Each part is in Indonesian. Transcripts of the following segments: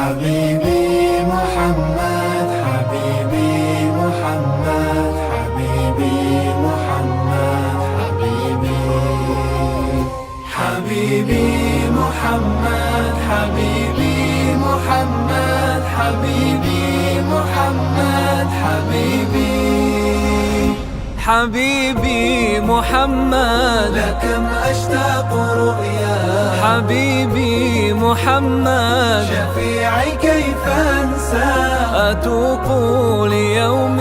حبيبي محمد حبيبي محمد حبيبي محمد حبيبي حبيبي محمد حبيبي محمد حبيبي محمد حبيبي حبيبي محمد لكم أشتاق رؤيا حبيبي محمد شفيعي كيف أنسى أتوق ليوم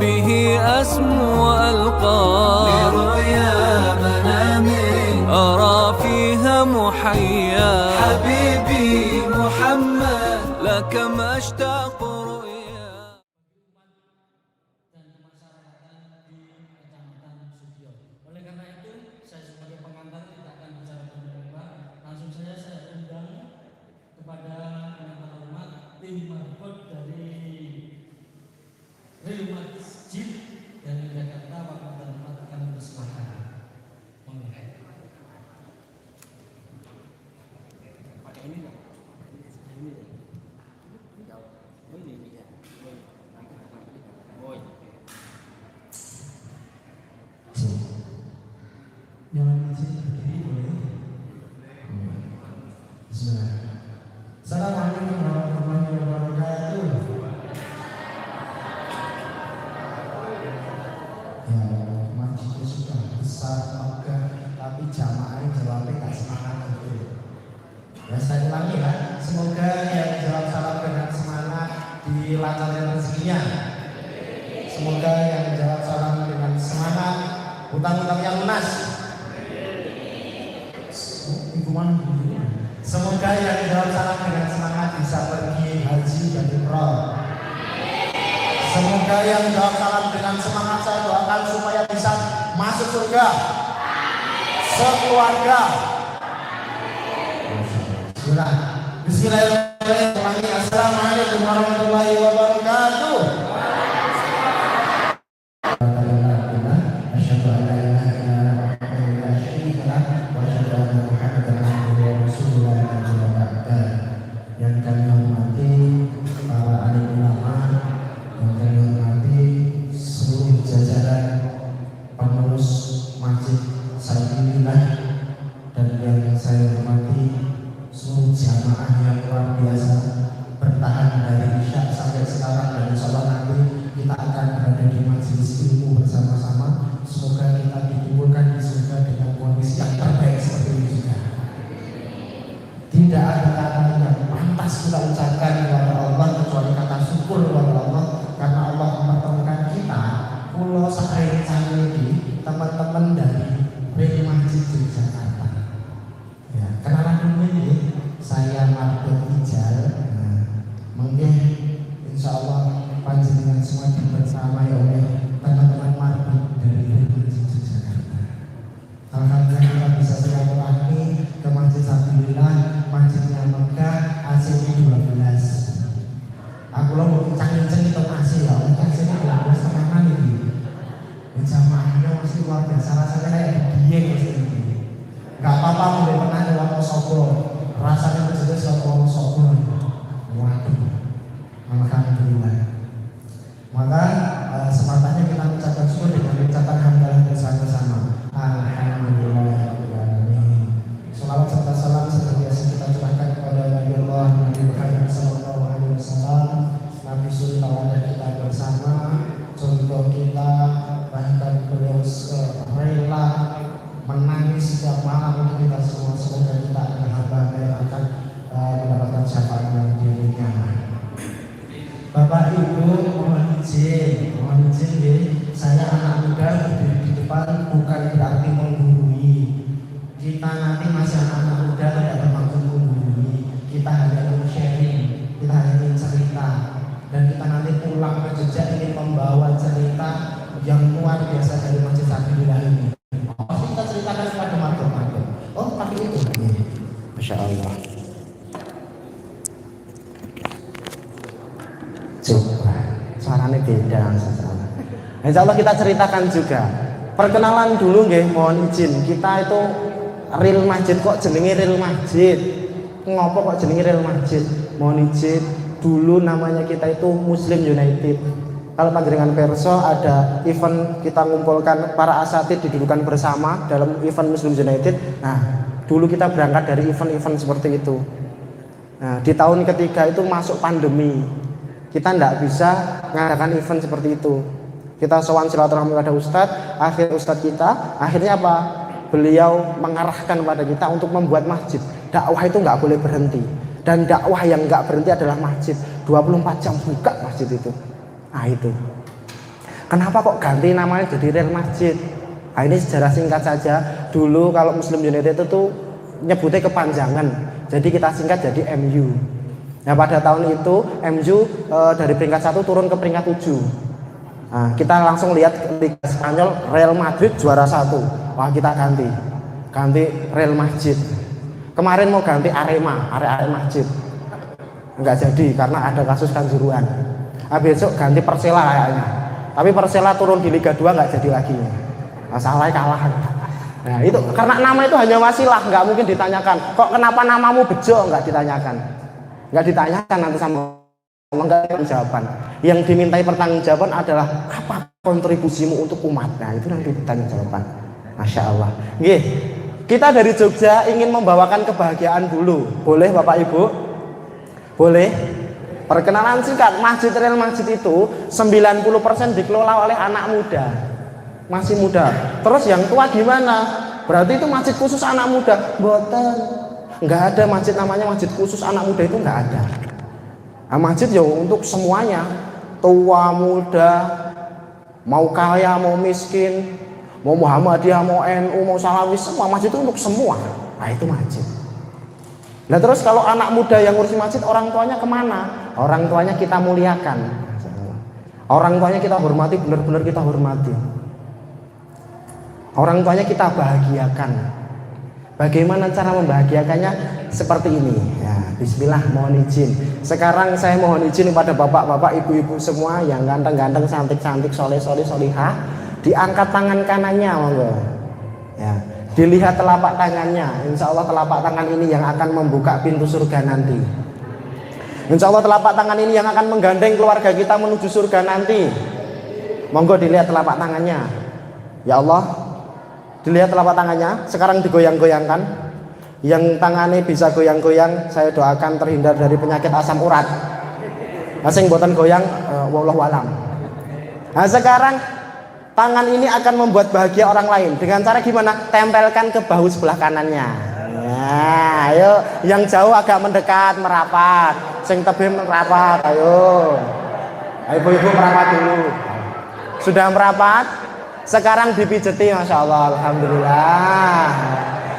به أسمو وألقى برؤيا منام أرى فيها محيا حبيبي محمد لكم أشتاق رؤيا. Oleh karena itu, saya sebagai pengantar tidak akan bicara berlebihan. Langsung saja saya undang kepada pengantar hormat tim marbot dari Real Masjid dari Jakarta. Waktu dan tempat akan bersilakan. Pakai ini dong. Ini deh. Oh ini ya. Oh. Jangan masih berdiri boleh. Bismillah. Assalamualaikum warahmatullahi wabarakatuh. Ya, masjidnya sudah besar, megah, tapi jamaahnya jawabnya tak semangat gitu. Ya saya ulangi ya, semoga yang jawab salam dengan semangat dilancarkan rezekinya. Semoga yang jawab salam dengan semangat utang-utang yang lunas. Semoga yang jawab salam dengan semangat bisa pergi haji dan umroh. Semoga yang jawab salam dengan semangat saya doakan supaya bisa masuk surga sekeluarga. Bismillahirrahmanirrahim. Assalamualaikum warahmatullahi wabarakatuh. Yang kami hormati para alim ulama, yang kami hormati seluruh jajaran pengurus Masjid Sayyidillah, dan yang saya hormati seluruh jamaah yang luar biasa bertahan dari Isya sampai sekarang, dan insyaallah nanti kita akan berada di majelis ilmu bersama-sama. Semoga kita dikumpulkan di surga dengan kondisi yang terbaik seperti ini juga. Tidak ada kata yang pantas kita ucapkan kepada Allah kecuali kata syukur kepada Allah, karena Allah mempertemukan kita pulau Sahari Canggih, teman-teman dari Real Masjid di Jakarta. Ya, kenalan dulu ini, saya Marbot Ijal. Mungkin insya Allah panjenengan semua bersama ya oleh teman-teman Marbot dari Real Masjid di Jakarta. Alhamdulillah kita bisa silaturahmi ke Masjid Sayyidillah, masjidnya Mekah, AC-nya 12. Aku lo mau kencang-kencang itu AC ya, AC-nya 12 setengah kali gitu. Jamaahnya masih luar biasa, rasanya kayak dieng masih ini. Gak apa-apa, mulai pernah ada waktu sokro, rasanya berjelas waktu sokro. Waduh, alhamdulillah. Maka sematanya kita mengucapkan syukur dengan ucapan hamdalah bersama-sama. Alhamdulillah. Salawat serta salam senantiasa kita curahkan kepada Nabi Allah Nabi Muhammad SAW, Nabi Suri tawadah kita bersama, contoh kita, bahkan beliau rela menangis setiap malam untuk kita semua. Semoga kita adalah hamba yang akan mendapatkan syafaat yang dirinya. Bapak Ibu mohon izin ya, saya anak muda berdiri di depan bukan berarti menggurui. Kita nanti masih anak-anak muda, tidak bermaksud menggurui. Kita hanya ingin sharing, kita hanya ingin cerita, dan kita nanti pulang ke jejak ingin membawa cerita yang luar biasa dari Masjid Sayyidillah ini. Oh, kita ceritakan kepada Marbot. Oh, tapi itu. Masya Allah. Coba, suaranya beda sasaran. Insya Allah kita ceritakan juga. Perkenalan dulu nggih, mohon izin. Kita itu Real Masjid, kok jenenge Real Masjid? Ngopo kok jenenge Real Masjid? mohon izin, dulu namanya kita itu Muslim United. Kalau panjenengan perso ada event kita ngumpulkan para asatid didudukan bersama dalam event Muslim United. Nah, dulu kita berangkat dari event-event seperti itu. Nah, di tahun ketiga itu masuk pandemi. Kita tidak bisa mengadakan event seperti itu. Kita sowan silaturahmi pada Ustadz, akhirnya apa? Beliau mengarahkan pada kita untuk membuat masjid. Dakwah itu nggak boleh berhenti. Dan dakwah yang nggak berhenti adalah masjid. 24 jam buka masjid itu. Nah itu. Kenapa kok ganti namanya jadi Real Masjid? Nah, ini sejarah singkat saja. Dulu kalau Muslim United itu tuh nyebutnya kepanjangan. Jadi kita singkat jadi MU. Nah pada tahun itu MU dari peringkat 1 turun ke peringkat 7. Nah, kita langsung lihat Liga Spanyol, Real Madrid juara 1. Wah kita ganti Real Masjid. Kemarin mau ganti Arema Masjid. Enggak jadi karena ada kasus Kanjuruhan. Besok ganti Persela kayaknya. Tapi Persela turun di Liga 2 nggak jadi lagi. Masalahnya kalah. Nah itu karena nama itu hanya wasilah, nggak mungkin ditanyakan. Kok kenapa namamu Bejo? Nggak ditanyakan. Nggak ditanyakan nanti sama Allah, nggak ada jawaban. Yang dimintai pertanggungjawaban adalah apa kontribusimu untuk umat. Nah itu nanti ditanya jawaban. Masya Allah. Nggih. Kita dari Jogja ingin membawakan kebahagiaan dulu. Boleh Bapak Ibu? Boleh? Perkenalan singkat, Masjid Real Masjid itu 90% dikelola oleh anak muda. Masih muda. Terus yang tua gimana? Berarti itu masjid khusus anak muda? Boten. Enggak ada masjid namanya masjid khusus anak muda, itu enggak ada. Nah, masjid ya untuk semuanya. Tua, muda, mau kaya, mau miskin, mau Muhammadiyah, mau NU, mau Salafis, semua masjid itu untuk semua. Nah itu masjid. Nah terus kalau anak muda yang ngurusin masjid, orang tuanya kemana? Orang tuanya kita muliakan. Orang tuanya kita hormati, benar-benar kita hormati. Orang tuanya kita bahagiakan. Bagaimana cara membahagiakannya? Seperti ini ya, bismillah, mohon izin. Sekarang saya mohon izin kepada bapak-bapak, ibu-ibu semua yang ganteng-ganteng, cantik-cantik, soleh-soleh, solihah, diangkat tangan kanannya, monggo. Ya, dilihat telapak tangannya. Insya Allah telapak tangan ini yang akan membuka pintu surga nanti. Insya Allah telapak tangan ini yang akan menggandeng keluarga kita menuju surga nanti. Monggo dilihat telapak tangannya. Ya Allah, dilihat telapak tangannya. Sekarang digoyang-goyangkan. Yang tangannya bisa goyang-goyang, saya doakan terhindar dari penyakit asam urat. Sing boten goyang, wallahu alam. Nah sekarang tangan ini akan membuat bahagia orang lain. Dengan cara gimana? Tempelkan ke bahu sebelah kanannya. Nah, ayo yang jauh agak mendekat, merapat. Sing tebih merapat, ayo. Ibu-ibu merapat dulu. Sudah merapat? Sekarang dipijeti, Masya Allah, Alhamdulillah.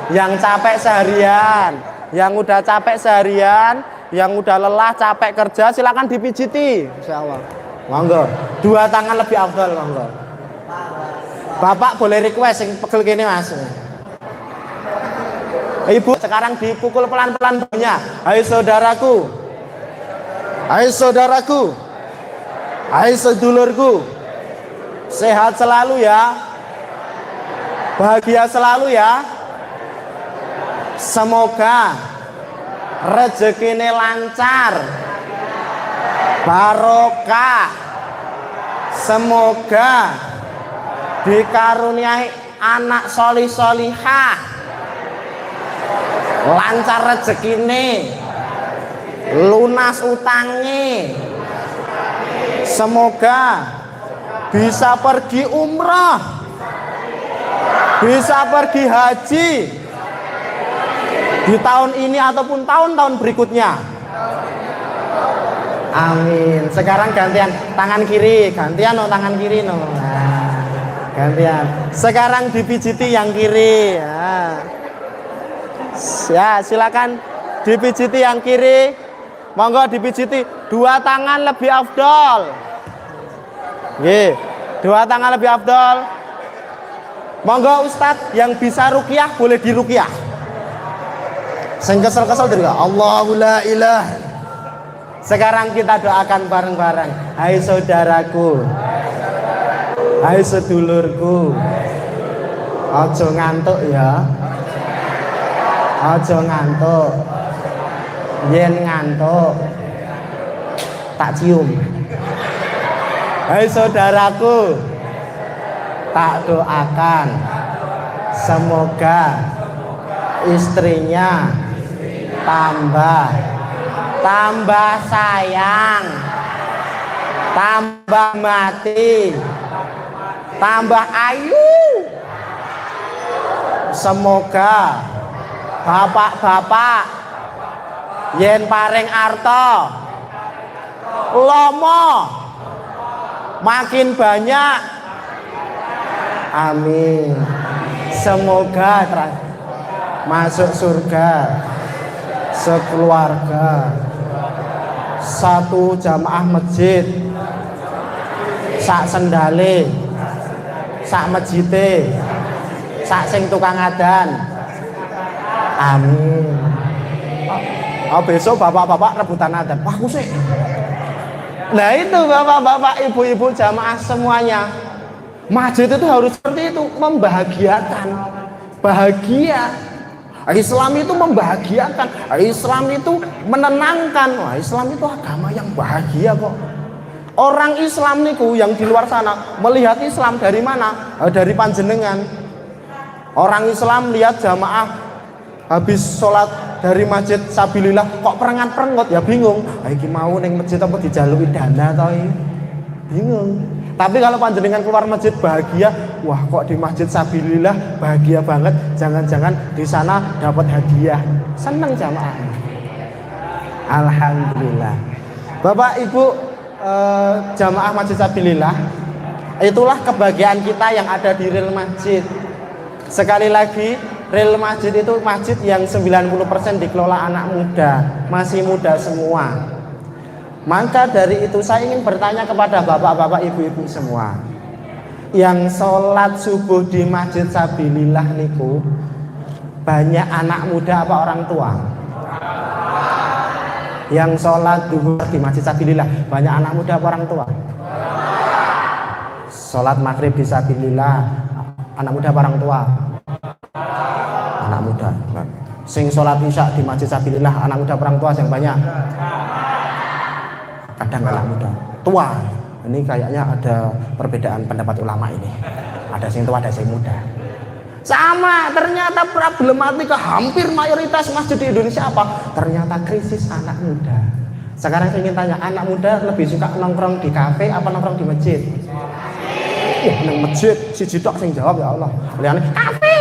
Yang capek seharian, yang udah capek seharian, yang udah lelah, capek kerja, silakan dipijiti, Masya Allah. Monggo, 2 tangan lebih afdal, monggo. Bapak boleh request yang pegel gini mas. Ibu sekarang dipukul pelan-pelan bahunya. Hai saudaraku, hai saudaraku, hai sedulurku, sehat selalu ya, bahagia selalu ya. Semoga rezekinya lancar, barokah, semoga dikaruniai anak solih-solihah, lancar rezekine, lunas utangnya, semoga bisa pergi umrah, bisa pergi haji di tahun ini ataupun tahun-tahun berikutnya. Amin. Sekarang gantian tangan kiri, gantian no tangan kiri no. Nah, gantian. Sekarang dipijiti yang kiri. Nah. Ya, silakan dipijiti yang kiri. Monggo dipijiti. 2 tangan lebih afdol. Nggih. 2 tangan lebih afdol. Monggo Ustadz yang bisa ruqyah boleh diruqyah. Sing kesel-kesel dari Allahu la ilaha. Sekarang kita doakan bareng-bareng. Hai saudaraku, hai sedulurku, aja ngantuk ya, aja ngantuk. yen ngantuk tak cium. Hai saudaraku, tak doakan semoga istrinya tambah sayang, tambah mati, tambah ayu. Semoga bapak-bapak yen paring arta lomo makin banyak. Amin. Semoga masuk surga sekeluarga, satu jamaah masjid, sak sendale, sak masjide, sak sing tukang adan. Amin. Oh, besok bapak-bapak rebutan adan. Wah, aku sih. Nah itu bapak-bapak, ibu-ibu jamaah semuanya. Masjid itu harus seperti itu, membahagiakan, bahagia. Islam itu membahagiakan, Islam itu menenangkan. Wah, Islam itu agama yang bahagia kok. Orang Islam niku yang di luar sana melihat Islam dari mana? Dari panjenengan. Orang Islam lihat jamaah habis sholat dari masjid sabilillah kok perengat-perengot, ya bingung. Iki mau neng masjid apa dijaluki dana toh? Bingung. Tapi kalau panjenengan keluar masjid bahagia, wah kok di masjid sabilillah bahagia banget. Jangan-jangan di sana dapat hadiah. Senang jamaah. Alhamdulillah. Bapak Ibu jamaah masjid sabilillah, itulah kebahagiaan kita yang ada di real masjid. Sekali lagi, real masjid itu masjid yang 90% dikelola anak muda, masih muda semua. Maka dari itu saya ingin bertanya kepada bapak-bapak, ibu-ibu semua yang sholat subuh di masjid sabilillah niku, banyak anak muda apa orang tua? Yang sholat duhur di masjid sabilillah, banyak anak muda apa orang tua? Sholat maghrib di sabilillah, anak muda apa orang tua? Anak muda. Sing sholat isya di masjid sabilillah, anak muda apa orang tua yang banyak? Kadang anak muda, tua. Ini kayaknya ada perbedaan pendapat ulama ini. Ada yang tua, ada yang muda. Sama, ternyata problematika hampir mayoritas masjid di Indonesia apa? Ternyata krisis anak muda. Sekarang saya ingin tanya, anak muda lebih suka nongkrong di kafe apa nongkrong di masjid? Nang masjid, si jitok sing jawab, ya Allah. Liane kafe.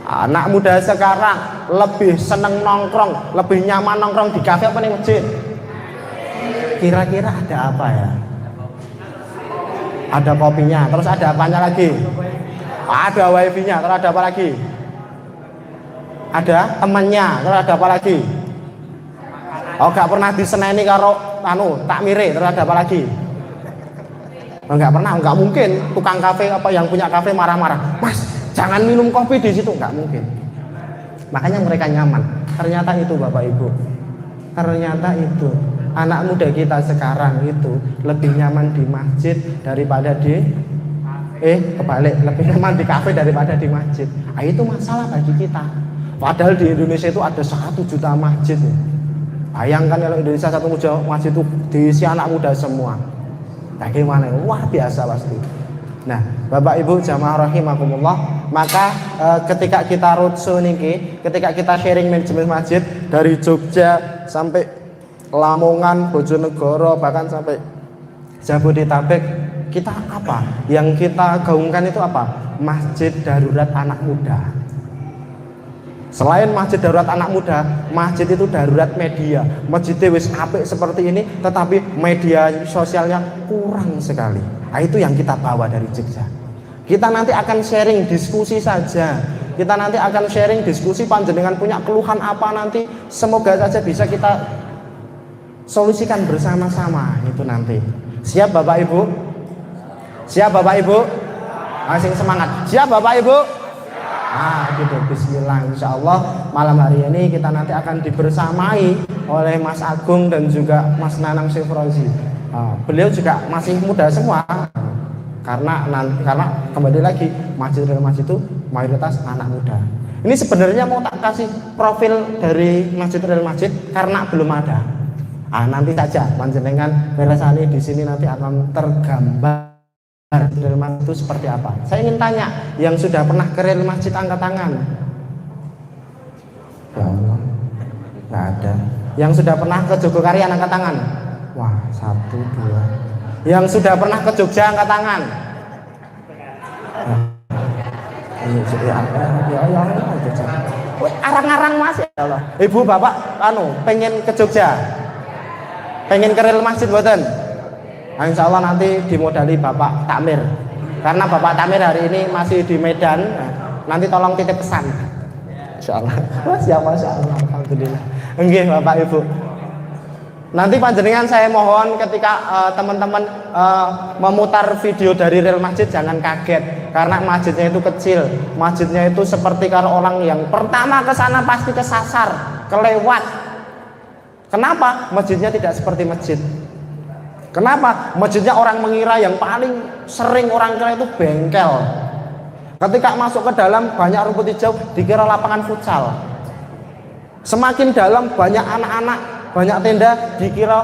Anak muda sekarang lebih seneng nongkrong, lebih nyaman nongkrong di kafe apa di masjid? Kira-kira ada apa ya? Ada kopinya, terus ada apanya lagi? Ada wifi-nya, terus ada apa lagi? Ada temannya, terus ada apa lagi? Oh, gak pernah diseneni karo tak mire, terus ada apa lagi? Oh, gak pernah, gak mungkin tukang kafe apa yang punya kafe marah-marah. Mas, jangan minum kopi di situ, nggak mungkin. Makanya mereka nyaman. Ternyata itu Bapak Ibu. Ternyata itu anak muda kita sekarang itu lebih nyaman di masjid daripada di kebalik, lebih nyaman di kafe daripada di masjid. Nah, itu masalah bagi kita. Padahal di Indonesia itu ada 1 juta masjid. Bayangkan kalau Indonesia 1 juta masjid itu diisi anak muda semua. Bagaimana? Wah, biasa pasti. Nah, Bapak Ibu jamaah rahimakumullah, maka ketika kita roadshow niki, ketika kita sharing manajemen masjid dari Jogja sampai Lamongan, Bojonegoro, bahkan sampai Jabodetabek, kita apa? Yang kita gaungkan itu apa? Masjid darurat anak muda. Selain masjid darurat anak muda, masjid itu darurat media. Masjid wis apik seperti ini, tetapi media sosialnya kurang sekali. Nah, itu yang kita bawa dari Jogja. Kita nanti akan sharing diskusi saja. Kita nanti akan sharing diskusi, panjenengan punya keluhan apa nanti, semoga saja bisa kita solusikan bersama-sama itu nanti. Siap Bapak Ibu? Siap Bapak Ibu? Masih semangat. Siap Bapak Ibu? Gitu. Bismillah. Insya Allah malam hari ini kita nanti akan dibersamai oleh Mas Agung dan juga Mas Nanang Syifrozi. Beliau juga masih muda semua. Karena kembali lagi masjid itu mayoritas anak muda. Ini sebenarnya mau tak kasih profil dari Masjid Real Masjid karena belum ada. Nanti saja panjenengan beresani di sini nanti akan tergambar Real Masjid itu seperti apa. Saya ingin tanya, yang sudah pernah ke Real Masjid angkat tangan. Ya Allah, nggak ada. Yang sudah pernah ke Jogokarian angkat tangan. Wah, 1, 2. Yang sudah pernah ke Jogja angkat tangan. Arang-arang Mas ya Allah. Ibu bapak pengen ke Jogja, pengen ke Real Masjid mboten? Nah, insya Allah nanti dimodali Bapak Takmir, karena Bapak Takmir hari ini masih di Medan. Nanti tolong titip pesan, insya Allah. Masya Allah, alhamdulillah. Enggih Bapak Ibu. Nanti panjenengan saya mohon ketika teman-teman memutar video dari Real Masjid jangan kaget, karena masjidnya itu kecil, masjidnya itu seperti kalau orang yang pertama ke sana pasti kesasar, kelewat. Kenapa? Masjidnya tidak seperti masjid. Kenapa? Masjidnya orang mengira yang paling sering orang kira itu bengkel. Ketika masuk ke dalam banyak rumput hijau dikira lapangan futsal. Semakin dalam banyak anak-anak, banyak tenda dikira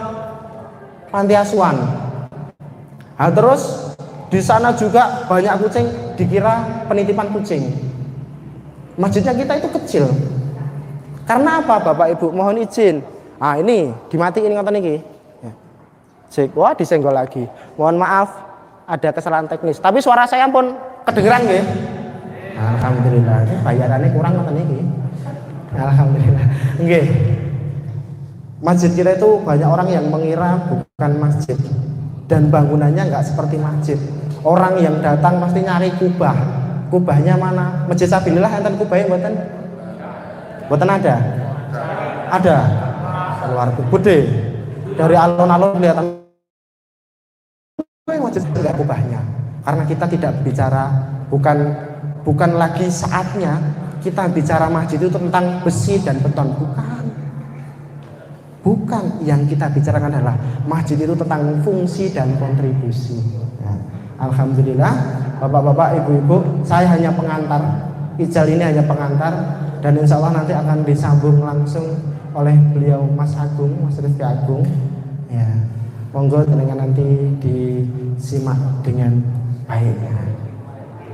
panti asuhan. Nah, terus di sana juga banyak kucing dikira penitipan kucing. Masjidnya kita itu kecil. Karena apa Bapak Ibu? Mohon izin. Ini dimatiin ngoten niki. Cek, wah disenggol lagi. Mohon maaf, ada kesalahan teknis. Tapi suara saya pun kedengeran nggih. Alhamdulillah. Bayarannya kurang ngoten niki. Alhamdulillah. Nggih. Masjid kita itu banyak orang yang mengira bukan masjid dan bangunannya nggak seperti masjid. Orang yang datang pasti nyari kubah. Kubahnya mana? Masjid Sabilillah enten kubahnya mboten? Mboten ada. Ada. Keluar gede. Dari alun-alun kelihatan masjid tidak kubahnya, karena kita tidak bicara, bukan lagi saatnya kita bicara masjid itu tentang besi dan beton, bukan. Yang kita bicarakan adalah masjid itu tentang fungsi dan kontribusi. Alhamdulillah, bapak-bapak, ibu-ibu, saya hanya pengantar. Ijal ini hanya pengantar, dan insya Allah nanti akan disambung langsung oleh beliau Mas Agung, Mas Rifki Agung. Ya, monggo dengan nanti disimak dengan baik.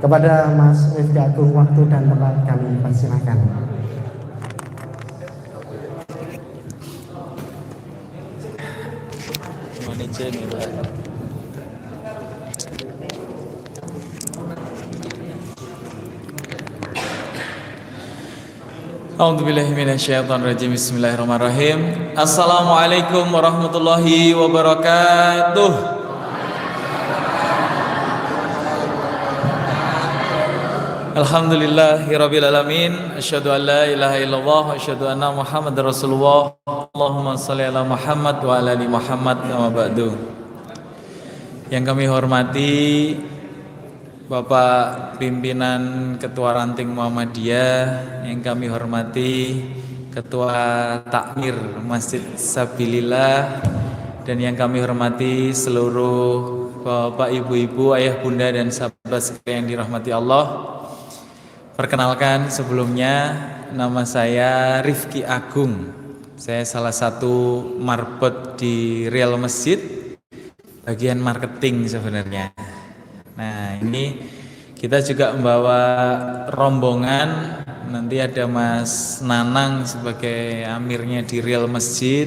Kepada Mas Rifki Agung, waktu dan tempat kami persilakan. A'udzubillahi minasyaitonirrajim. Bismillahirrahmanirrahim. Assalamualaikum warahmatullahi wabarakatuh. Alhamdulillahirabbil alamin. Asyhadu an la ilaha illallah wa asyhadu anna Muhammadar Rasulullah. Allahumma shalli ala Muhammad wa ala ali Muhammad. Amma ba'du. Yang kami hormati Bapak Pimpinan Ketua Ranting Muhammadiyah, yang kami hormati Ketua Takmir Masjid Sabilillah, dan yang kami hormati seluruh Bapak, Ibu-ibu, Ayah, Bunda, dan sahabat sekalian yang dirahmati Allah. Perkenalkan sebelumnya, nama saya Rifki Agung. Saya salah satu marbot di Real Masjid, bagian marketing sebenarnya. Nah, ini kita juga membawa rombongan. Nanti ada Mas Nanang sebagai amirnya di Real Masjid.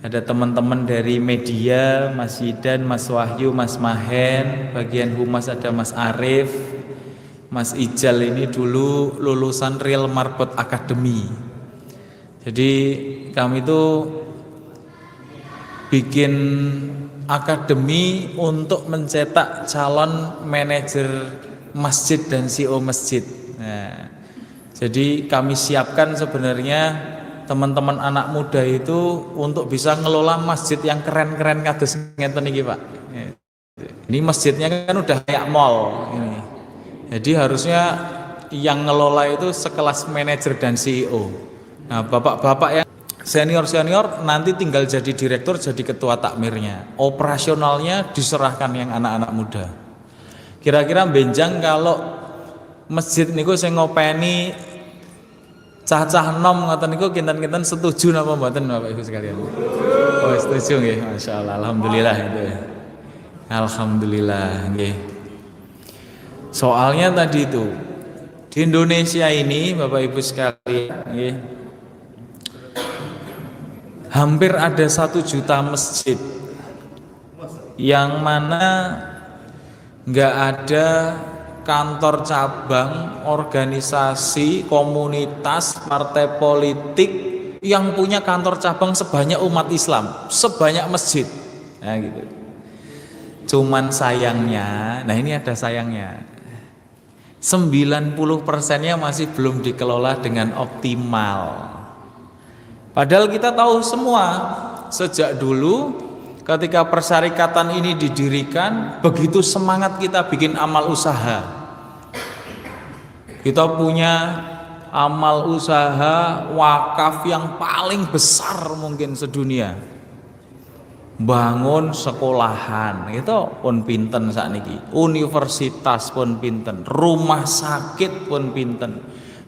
Ada teman-teman dari media, Mas Yidan, Mas Wahyu, Mas Mahen. Bagian humas ada Mas Arif. Mas Ijal ini dulu lulusan Real Marbot Academy. Jadi kami itu bikin akademi untuk mencetak calon manajer masjid dan CEO masjid. Nah, jadi kami siapkan sebenarnya teman-teman anak muda itu untuk bisa ngelola masjid yang keren-keren kados ngeten iki, Pak. Ini masjidnya kan udah kayak mall ini. Jadi harusnya yang ngelola itu sekelas manajer dan CEO. Nah, bapak-bapak yang senior-senior nanti tinggal jadi direktur, jadi ketua takmirnya. Operasionalnya diserahkan yang anak-anak muda. Kira-kira benjang kalau masjid niku sing ngopeni Cah-cah nom ngoten niku kinten-kinten setuju napa mboten Bapak Ibu sekalian? Oh, setuju nggih. Masyaallah, alhamdulillah itu. Alhamdulillah nggih. Soalnya tadi itu di Indonesia ini Bapak Ibu sekalian nggih, hampir ada 1 juta masjid yang mana nggak ada kantor cabang, organisasi, komunitas, partai politik yang punya kantor cabang sebanyak umat Islam, sebanyak masjid. Nah gitu. Cuman sayangnya, nah ini ada sayangnya, 90%-nya masih belum dikelola dengan optimal. Padahal kita tahu semua, sejak dulu ketika persyarikatan ini didirikan, begitu semangat kita bikin amal usaha. Kita punya amal usaha wakaf yang paling besar mungkin sedunia. Bangun sekolahan, itu pun pinten sakniki. Universitas pun pinten, rumah sakit pun pinten.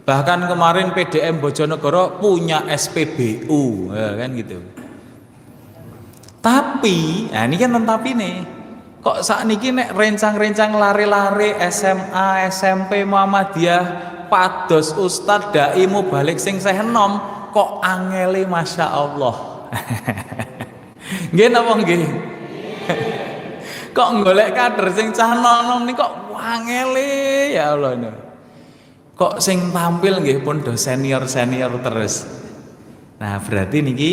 Bahkan kemarin PDM Bojonegoro punya SPBU, ya kan gitu. Tapi, nah ini kan tetapi nih, kok saat ini nek rencang-rencang lari-lari SMA, SMP, Muhammadiyah, pados Ustadz dai mu balik sing saya enom, kok angeli Masya Allah. Nggih napa nggih? Kok golek kader sing cah nom nih kok angeli ya Allah ini. Kok sing tampil nggih pun do senior-senior terus. Nah, berarti niki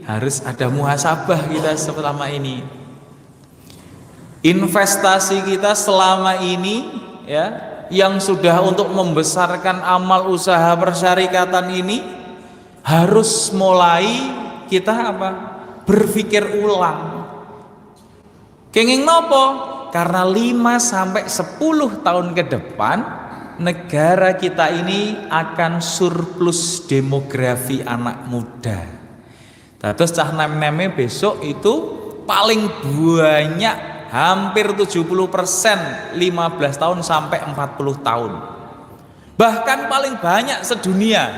harus ada muhasabah kita selama ini. Investasi kita selama ini ya, yang sudah untuk membesarkan amal usaha persyarikatan ini harus mulai kita apa? Berpikir ulang. Kenging nopo? Karena 5 sampai 10 tahun ke depan negara kita ini akan surplus demografi anak muda. Terus cah nem-neme besok itu paling banyak hampir 70%, 15 tahun sampai 40 tahun. Bahkan paling banyak sedunia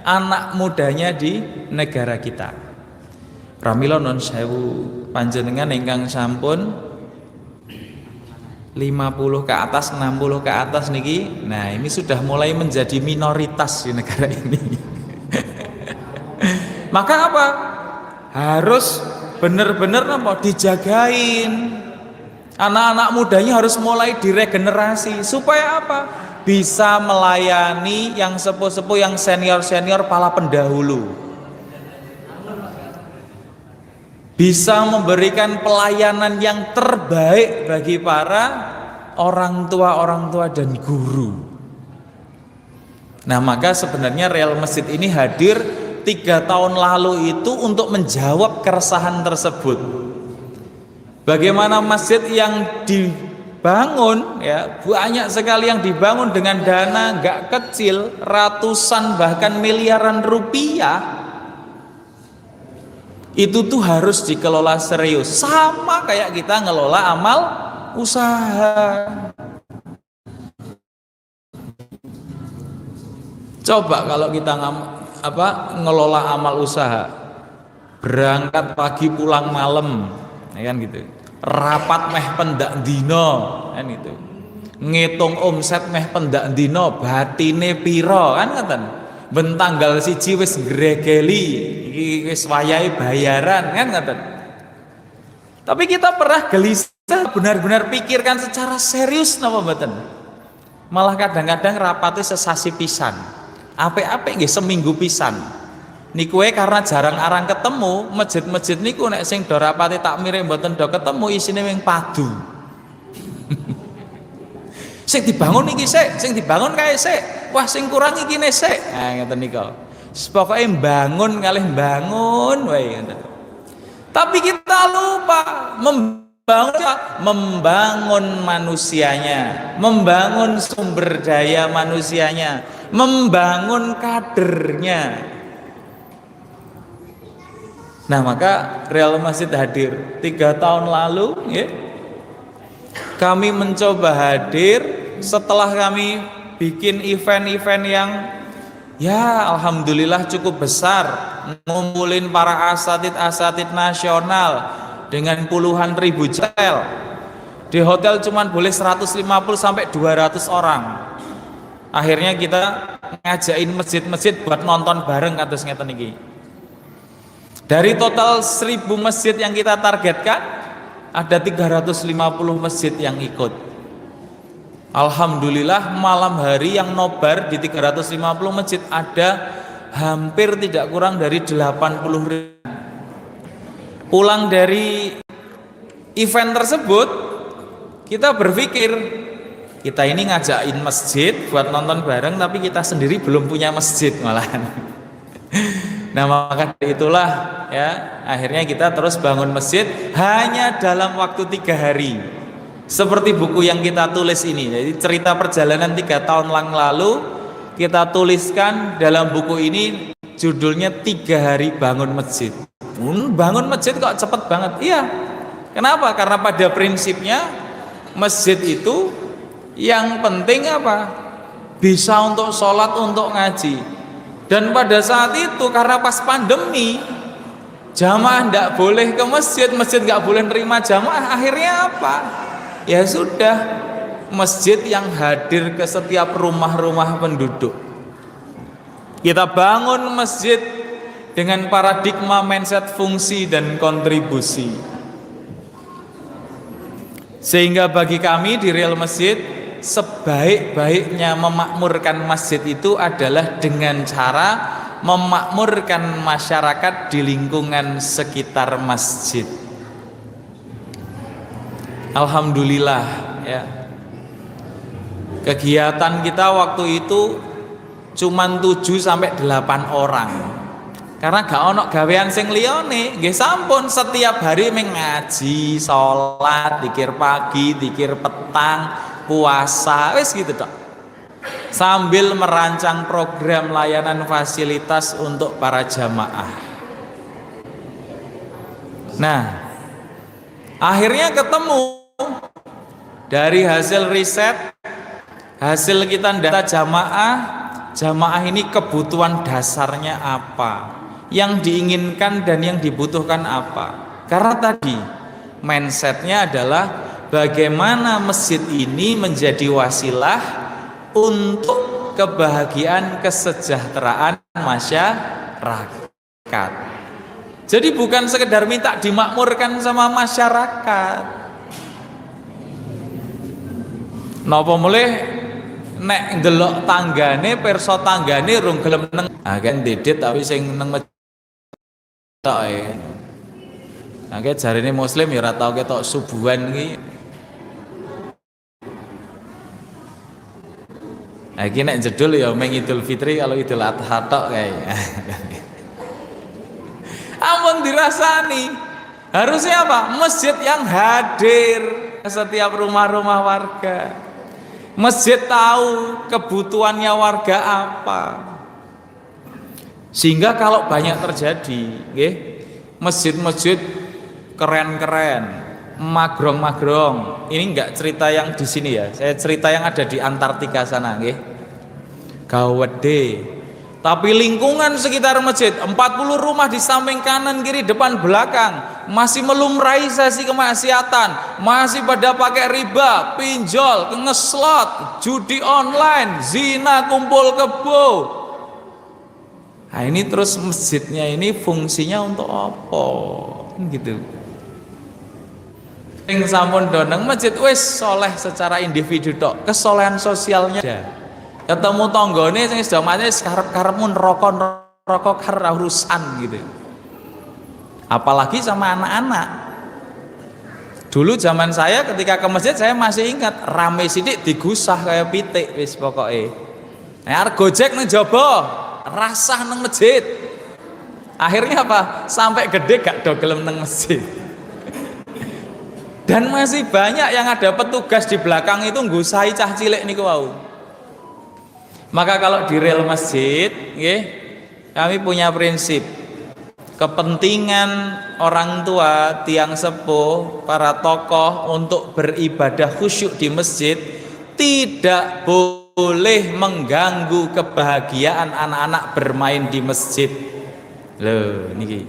anak mudanya di negara kita. Pramila non sewu panjenengan ingkang sampun 50 ke atas, 60 ke atas niki. Nah, ini sudah mulai menjadi minoritas di negara ini. Maka apa? Harus benar-benar apa? Dijagain. Anak-anak mudanya harus mulai diregenerasi supaya apa? Bisa melayani yang sepuh-sepuh, yang senior-senior, para pendahulu. Bisa memberikan pelayanan yang terbaik bagi para orang tua dan guru. Nah, maka sebenarnya Real Masjid ini hadir 3 tahun lalu itu untuk menjawab keresahan tersebut. Bagaimana masjid yang dibangun ya, banyak sekali yang dibangun dengan dana nggak kecil, ratusan bahkan miliaran rupiah. Itu tuh harus dikelola serius, sama kayak kita ngelola amal usaha. Coba kalau kita ngelola amal usaha, berangkat pagi pulang malam, ya kan gitu. Rapat meh pendak dino, kan gitu. Ngitung omset meh pendak dino, batine piro, kan ngoten. Ben tanggal 1 wis gregeli, iki wis wayahe bayaran, kan ngoten. Tapi kita pernah gelisah benar-benar pikirkan secara serius napa mboten? Malah kadang-kadang rapatnya sesasi pisan. Apik-apik nggih seminggu pisan. Niku karena jarang arang ketemu, masjid-masjid niku nek sing do rapate takmire mboten do ketemu isine wing padu. Sing dibangun iki sik, sing dibangun kae sik. Wah sing kurang iki ne sik. Nah ngoten niku. Pokoke bangun kalih bangun wae ngoten. Tapi kita lupa membangun manusianya, membangun sumber daya manusianya, membangun kadernya. Nah, maka Real Masjid hadir 3 tahun lalu ya. Kami mencoba hadir setelah kami bikin event-event yang Ya alhamdulillah cukup besar, ngumpulin para asatid nasional dengan puluhan ribu hotel. Di hotel cuman boleh 150 sampai 200 orang. Akhirnya kita ngajain masjid-masjid buat nonton bareng kados ngeten iki. Dari total 1000 masjid yang kita targetkan, ada 350 masjid yang ikut. Alhamdulillah malam hari yang nobar di 350 masjid ada hampir tidak kurang dari 80.000. Pulang dari event tersebut, kita berpikir kita ini ngajakin masjid buat nonton bareng, tapi kita sendiri belum punya masjid malahan. Nah maka itulah ya akhirnya kita terus bangun masjid hanya dalam waktu 3 hari. Seperti buku yang kita tulis ini. Jadi cerita perjalanan 3 tahun yang lalu kita tuliskan dalam buku ini, judulnya 3 hari bangun masjid. Bangun masjid kok cepet banget? Iya. Kenapa? Karena pada prinsipnya masjid itu yang penting apa? Bisa untuk sholat, untuk ngaji. Dan pada saat itu karena pas pandemi, jamaah tidak boleh ke masjid, masjid nggak boleh nerima jamaah. Akhirnya apa? Ya sudah, masjid yang hadir ke setiap rumah-rumah penduduk. Kita bangun masjid dengan paradigma mindset fungsi dan kontribusi. Sehingga bagi kami di Real Masjid, sebaik-baiknya memakmurkan masjid itu adalah dengan cara memakmurkan masyarakat di lingkungan sekitar masjid. Alhamdulillah ya. Kegiatan kita waktu itu cuman 7 sampai 8 orang. Karena gak ono gawean sing liyane, nggih sampun setiap hari mengaji, salat, zikir pagi, zikir petang, puasa, wis gitu tok. Sambil merancang program layanan fasilitas untuk para jamaah. Nah, akhirnya ketemu dari hasil riset, hasil kita data jamaah ini kebutuhan dasarnya apa, yang diinginkan dan yang dibutuhkan apa. Karena tadi mindsetnya adalah bagaimana masjid ini menjadi wasilah untuk kebahagiaan kesejahteraan masyarakat. Jadi bukan sekedar minta dimakmurkan sama masyarakat. Napa mulih nek ndelok tanggane, perso tanggane rung gelem neng, kan dedet tapi sing neng tok e. Nah, jarine muslim ya ora tau ketok subuhan iki. Nah, iki nek jedul ya meng Idul Fitri, kalau Idul Adha tok kae. Amun dirasani, harusnya apa? Masjid yang hadir ke setiap rumah-rumah warga. Masjid tahu kebutuhannya warga apa. Sehingga kalau banyak terjadi, nggih, masjid-masjid keren-keren, magrong-magrong. Ini enggak cerita yang di sini ya. Saya cerita yang ada di Antartika sana, nggih. Gawede. Tapi lingkungan sekitar masjid, 40 rumah di samping kanan, kiri, depan, belakang masih melumrai sesi kemaksiatan, masih pada pakai riba, pinjol, ngeslot, judi online, zina, kumpul kebo. Nah ini terus masjidnya ini fungsinya untuk apa? Gitu. Sing sampun doneng masjid wis soleh secara individu tok, kesolehan sosialnya ada. Ketemu tonggone sing sudah mati karep-karepmu rokok karep urusan gitu. Apalagi sama anak-anak. Dulu zaman saya ketika ke masjid saya masih ingat rame sidik digusah kayak pitik wis pokoke. Arep gojek nang jaba, rasah nang masjid. Akhirnya apa? Sampai gede gak do gelem nang masjid. Dan masih banyak yang ada petugas di belakang itu nggusahi cah cilik niku wau. Maka kalau di Real Masjid, nggih, kami punya prinsip kepentingan orang tua, tiang sepuh, para tokoh untuk beribadah khusyuk di masjid tidak boleh boleh mengganggu kebahagiaan anak-anak bermain di masjid. Loh niki.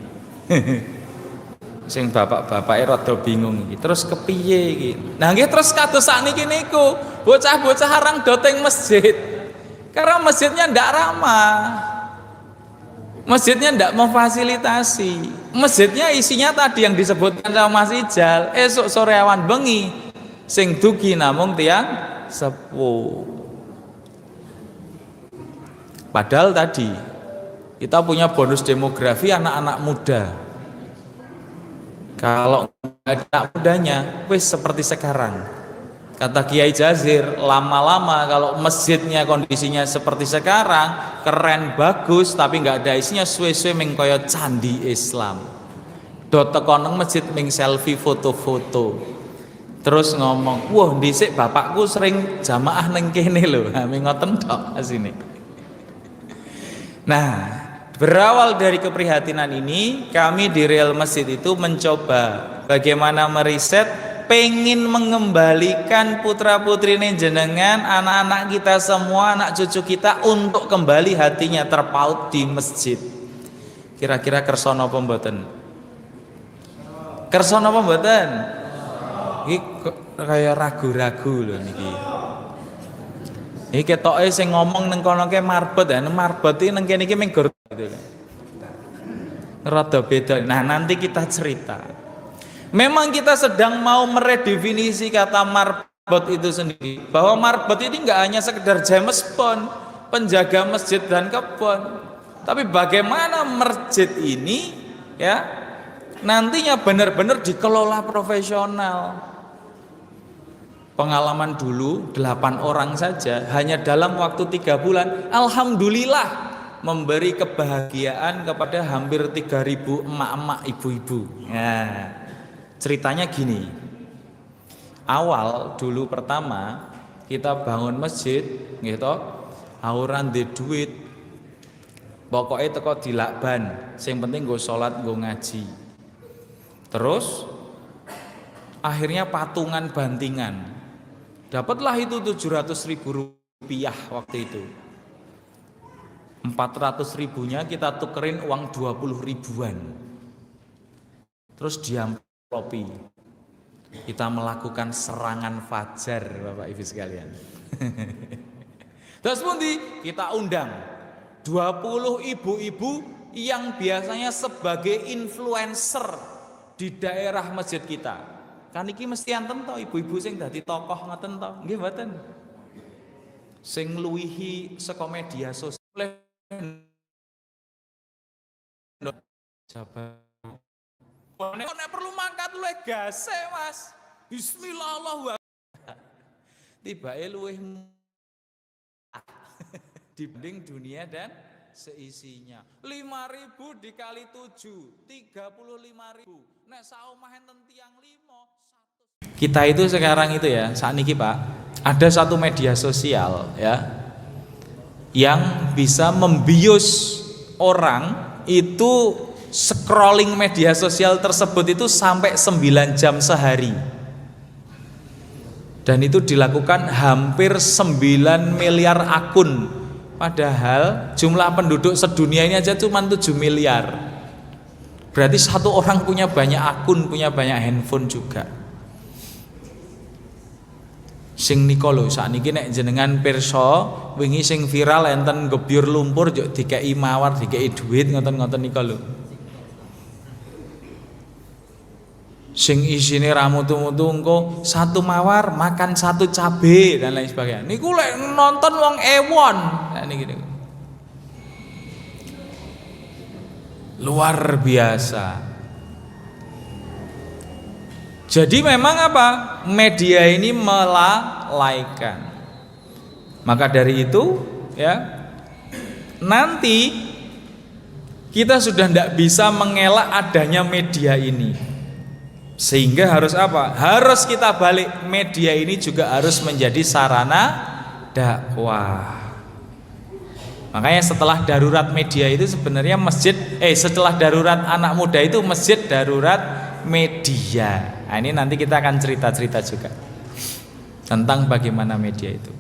Sing bapak-bapake rada bingung iki. Terus kepiye iki? Nah nggih terus kados sakniki niku, bocah-bocah arang doteng masjid. Karena masjidnya ndak ramah. Masjidnya ndak memfasilitasi. Masjidnya isinya tadi yang disebutkan sama Mas Ijal, esok sore awan bengi sing dugi namung tiang sepuh. Padahal tadi kita punya bonus demografi anak-anak muda. Kalau nggak ada anak mudanya, wis seperti sekarang. Kata Kiai Jazir, lama-lama kalau masjidnya kondisinya seperti sekarang, keren bagus, tapi nggak ada isinya, suwe-suwe ming kaya candi Islam. Do tekoneng masjid ming selfie foto-foto. Terus ngomong, wah dhisik bapakku sering jamaah neng kene lho, ming ngoten tok asine. Nah, berawal dari keprihatinan ini, kami di Real Masjid itu mencoba bagaimana meriset, pengen mengembalikan putra-putri jenengan, anak-anak kita semua, anak cucu kita untuk kembali hatinya terpaut di masjid. Kira-kira kersono apa mboten? Kersono apa mboten? Iki kayak ragu-ragu lho niki. Iki ketoke sing ngomong nang kono ke marbot ya, marbot iki nang kene iki ming gitu. Rada beda. Nah, nanti kita cerita. Memang kita sedang mau meredefinisi kata marbot itu sendiri, bahwa marbot ini enggak hanya sekedar James Bond, penjaga masjid dan kebon, tapi bagaimana masjid ini ya nantinya benar-benar dikelola profesional. Pengalaman dulu 8 orang saja hanya dalam waktu 3 bulan, alhamdulillah memberi kebahagiaan kepada hampir 3.000 emak-emak ibu-ibu. Nah, ceritanya gini, awal dulu pertama kita bangun masjid gitu, auran di duit, pokoknya teko dilakban, yang penting gue sholat gue ngaji. Terus akhirnya patungan bantingan, dapatlah itu 700.000 rupiah waktu itu. 400 ribunya kita tukerin uang 20 ribuan. Terus diamplopi. Kita melakukan serangan fajar, Bapak Ibu sekalian. Terus pundi kita undang 20 ibu-ibu yang biasanya sebagai influencer di daerah masjid kita. Kan iki mesti enten to ibu-ibu sing dadi tokoh ngoten to. Nggih mboten. Sing luwihi saka media sosial. Nek perlu mangkat luwih gase, Mas. Bismillah Allahu akbar. Tibake luwih dibanding dunia dan seisinya. 5.000 dikali 7, 35.000. Nek saomah enten tiyang 5. Kita itu sekarang itu ya, saat niki Pak, ada satu media sosial ya yang bisa membius orang itu scrolling media sosial tersebut itu sampai 9 jam sehari. Dan itu dilakukan hampir 9 miliar akun. Padahal jumlah penduduk sedunia ini aja cuma 7 miliar. Berarti satu orang punya banyak akun, punya banyak handphone juga. Sing nika lho sakniki nek jenengan pirsa wingi sing viral enten gebyur lumpur yo dikeki mawar, dikeki duit ngoten-ngoten nika lho. Sing isine ra mutu-mutu engko 1 mawar makan 1 cabe dan lain sebagainya. Niku lek nonton wong ewon. Nah niki niku. Luar biasa. Jadi memang apa? Media ini melalaikan. Maka dari itu ya, nanti kita sudah tidak bisa mengelak adanya media ini. Sehingga harus apa? Harus kita balik, media ini juga harus menjadi sarana dakwah. Makanya setelah darurat media itu sebenarnya setelah darurat anak muda itu masjid darurat media. Nah, ini nanti kita akan cerita-cerita juga tentang bagaimana media itu.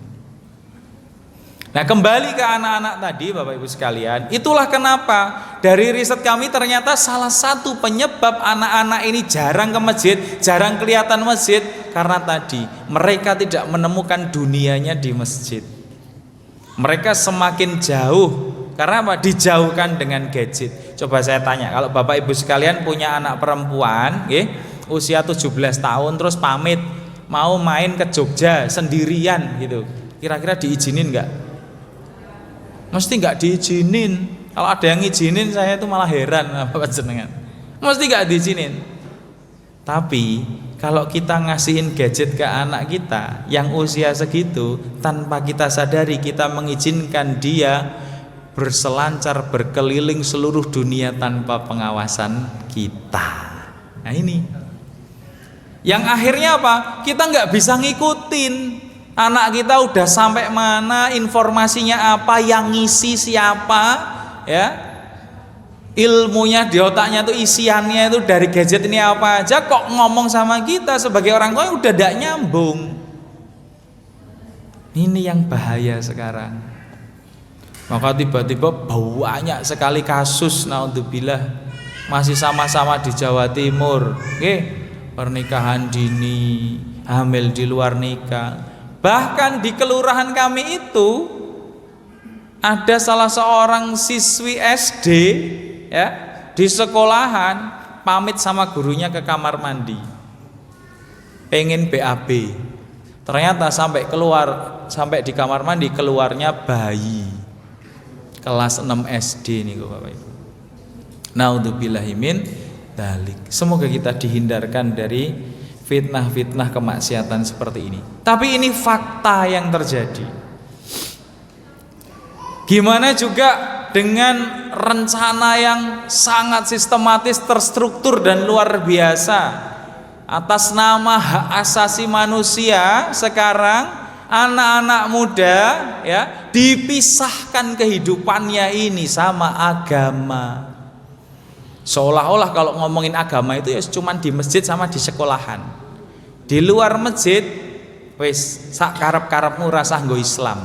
Nah, kembali ke anak-anak tadi Bapak Ibu sekalian, itulah kenapa dari riset kami ternyata salah satu penyebab anak-anak ini jarang ke masjid, jarang kelihatan masjid, karena tadi mereka tidak menemukan dunianya di masjid. Mereka semakin jauh karena apa? Dijauhkan dengan gadget. Coba saya tanya, kalau Bapak Ibu sekalian punya anak perempuan, usia 17 tahun terus pamit mau main ke Jogja sendirian gitu, kira-kira diizinin nggak? Mesti nggak diizinin. Kalau ada yang ngizinin saya itu malah heran Bapak jenengan. Mesti nggak diizinin. Tapi kalau kita ngasihin gadget ke anak kita yang usia segitu, tanpa kita sadari kita mengizinkan dia berselancar berkeliling seluruh dunia tanpa pengawasan kita. Nah ini yang akhirnya apa? Kita nggak bisa ngikutin anak kita udah sampai mana, informasinya apa, yang ngisi siapa, ya, ilmunya di otaknya tuh isiannya itu dari gadget ini apa aja, kok ngomong sama kita sebagai orang tua udah tidak nyambung. Ini yang bahaya sekarang. Maka tiba-tiba banyak sekali kasus, naudzubillah, masih sama-sama di Jawa Timur, pernikahan dini, hamil di luar nikah. Bahkan di kelurahan kami itu ada salah seorang siswi SD, ya, di sekolahan pamit sama gurunya ke kamar mandi, pengen BAB. Ternyata sampai di kamar mandi keluarnya bayi kelas 6 SD nih Bapak Ibu. Naudzubillahi min dzalik. Semoga kita dihindarkan dari fitnah-fitnah kemaksiatan seperti ini. Tapi ini fakta yang terjadi. Gimana juga dengan rencana yang sangat sistematis, terstruktur dan luar biasa atas nama hak asasi manusia. Sekarang anak-anak muda, ya, dipisahkan kehidupannya ini sama agama. Seolah-olah kalau ngomongin agama itu ya cuma di masjid sama di sekolahan. Di luar masjid wis sak karep-karepmu rasah nggo Islam.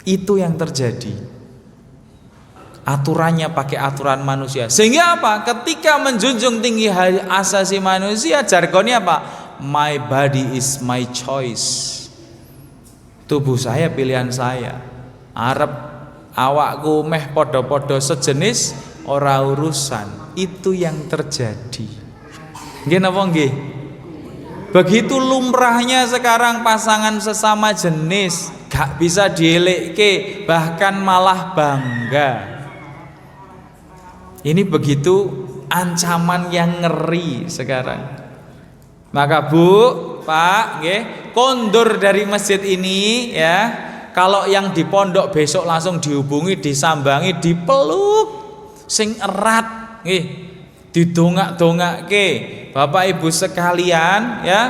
Itu yang terjadi. Aturannya pakai aturan manusia. Sehingga apa? Ketika menjunjung tinggi hak asasi manusia, jargonnya apa? My body is my choice. Tubuh saya pilihan saya. Arep awakku meh podo-podo sejenis ora urusan. Itu yang terjadi. Nggih napa nggih? Begitu lumrahnya sekarang pasangan sesama jenis, gak bisa dielekke, bahkan malah bangga. Ini begitu ancaman yang ngeri sekarang. Maka Bu, Pak, kondur dari masjid ini, ya. Kalau yang di pondok besok langsung dihubungi, disambangi, dipeluk sing erat, didongak-dongakke. Bapak Ibu sekalian, ya,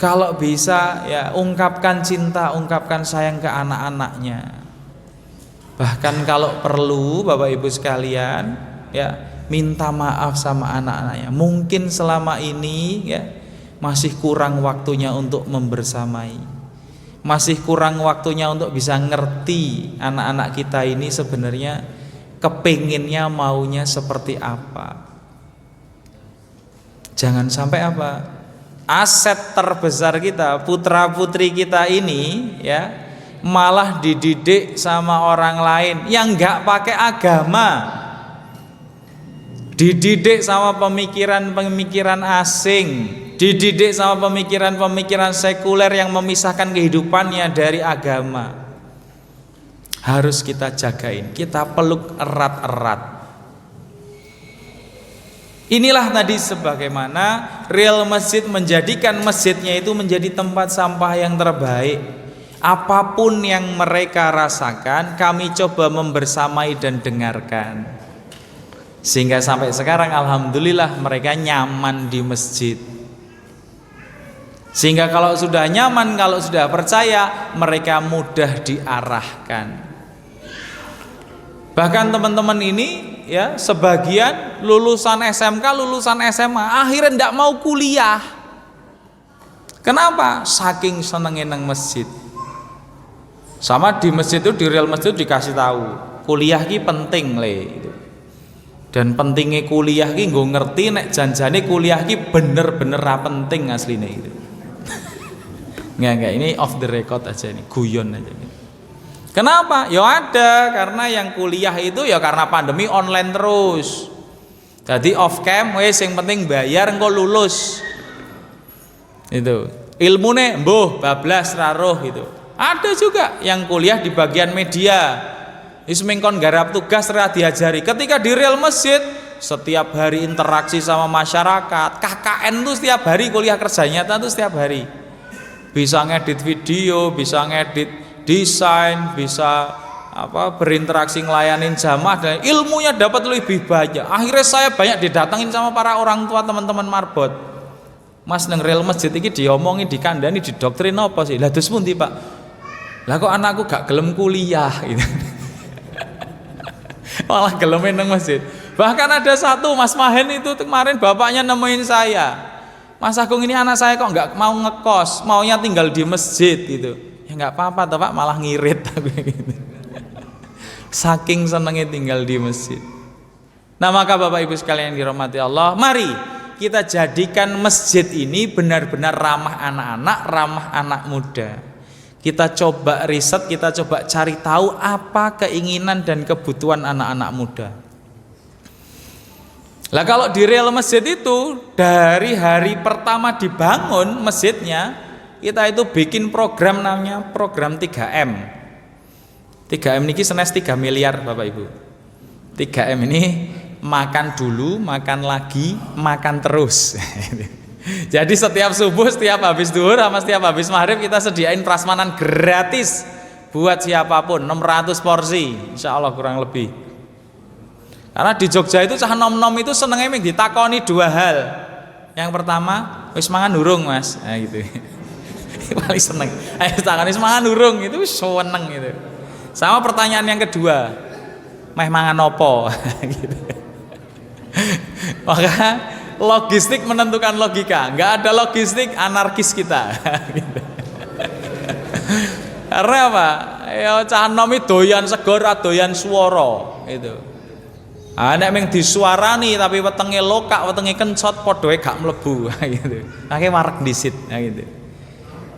kalau bisa ya ungkapkan cinta, ungkapkan sayang ke anak-anaknya. Bahkan kalau perlu Bapak Ibu sekalian, ya, minta maaf sama anak-anaknya. Mungkin selama ini, ya, masih kurang waktunya untuk membersamai. Masih kurang waktunya untuk bisa ngerti anak-anak kita ini sebenarnya kepinginnya maunya seperti apa. Jangan sampai apa? Aset terbesar kita, putra-putri kita ini, ya, malah dididik sama orang lain yang nggak pakai agama. Dididik sama pemikiran-pemikiran asing, dididik sama pemikiran-pemikiran sekuler yang memisahkan kehidupannya dari agama. Harus kita jagain, kita peluk erat-erat. Inilah tadi sebagaimana real masjid menjadikan masjidnya itu menjadi tempat sampah yang terbaik. Apapun yang mereka rasakan, kami coba membersamai dan dengarkan. Sehingga sampai sekarang alhamdulillah mereka nyaman di masjid. Sehingga kalau sudah nyaman, kalau sudah percaya, mereka mudah diarahkan. Bahkan teman-teman ini, ya, sebagian lulusan SMK, lulusan SMA akhirnya tidak mau kuliah. Kenapa? Saking senengnya nang masjid. Sama di masjid itu, di real masjid dikasih tahu kuliah ki penting le gitu. Dan pentingnya kuliah ki nggo ngerti nek janjane kuliah ki bener-bener ra penting asline gitu. Enggak, ini off the record aja ini, guyon aja ini. Kenapa? Ya ada, karena yang kuliah itu ya karena pandemi online terus. Jadi off cam wis yang penting bayar engko lulus. Itu. Ilmune mbuh bablas ra roh gitu. Ada juga yang kuliah di bagian media. Wis mengkon garap tugas ra diajari. Ketika di real masjid setiap hari interaksi sama masyarakat. KKN tuh setiap hari, kuliah kerja nyata tuh setiap hari. Bisa ngedit video, bisa ngedit desain, bisa berinteraksi ngelayanin jamaah, dan ilmunya dapat lebih banyak. Akhirnya saya banyak didatengin sama para orang tua teman-teman marbot. Mas neng real masjid ini diomongin, dikandani, didoktrin apa sih? Lah terus pundi Pak? Lah kok anakku gak gelem kuliah gitu. Malah gelemin neng masjid. Bahkan ada satu Mas Mahen itu kemarin bapaknya nemuin saya. Mas Agung, ini anak saya kok nggak mau ngekos, maunya tinggal di masjid gitu. Ya nggak apa-apa toh Pak, malah ngirit aku gitu. Saking senengnya tinggal di masjid. Nah maka Bapak Ibu sekalian yang dirahmati Allah, mari kita jadikan masjid ini benar-benar ramah anak-anak, ramah anak muda. Kita coba riset, kita coba cari tahu apa keinginan dan kebutuhan anak-anak muda. Lah kalau di real masjid itu dari hari pertama dibangun masjidnya, kita itu bikin program namanya program 3M. 3M ini senes 3 miliar Bapak Ibu. 3M ini makan dulu, makan lagi, makan terus. Jadi setiap subuh, setiap habis duhur, sama setiap habis maghrib kita sediain prasmanan gratis buat siapapun, 600 porsi, insya Allah kurang lebih. Karena di Jogja itu cah nom-nom itu senengnya ditakoni 2 hal. Yang pertama, wis mangan urung Mas, nah gitu. Paling seneng. Ayo takoni wis mangan urung, itu wis seneng gitu. Sama pertanyaan yang kedua, meh mangan opo? Gitu. Maka logistik menentukan logika, nggak ada logistik anarkis kita. Gitu. Karena apa? Ya cah nom itu doyan segor, doyan swara itu. Nek ming disuarani tapi wetenge lokak, wetenge kencot podoe gak mlebu gitu. Akhirnya marek disit gitu.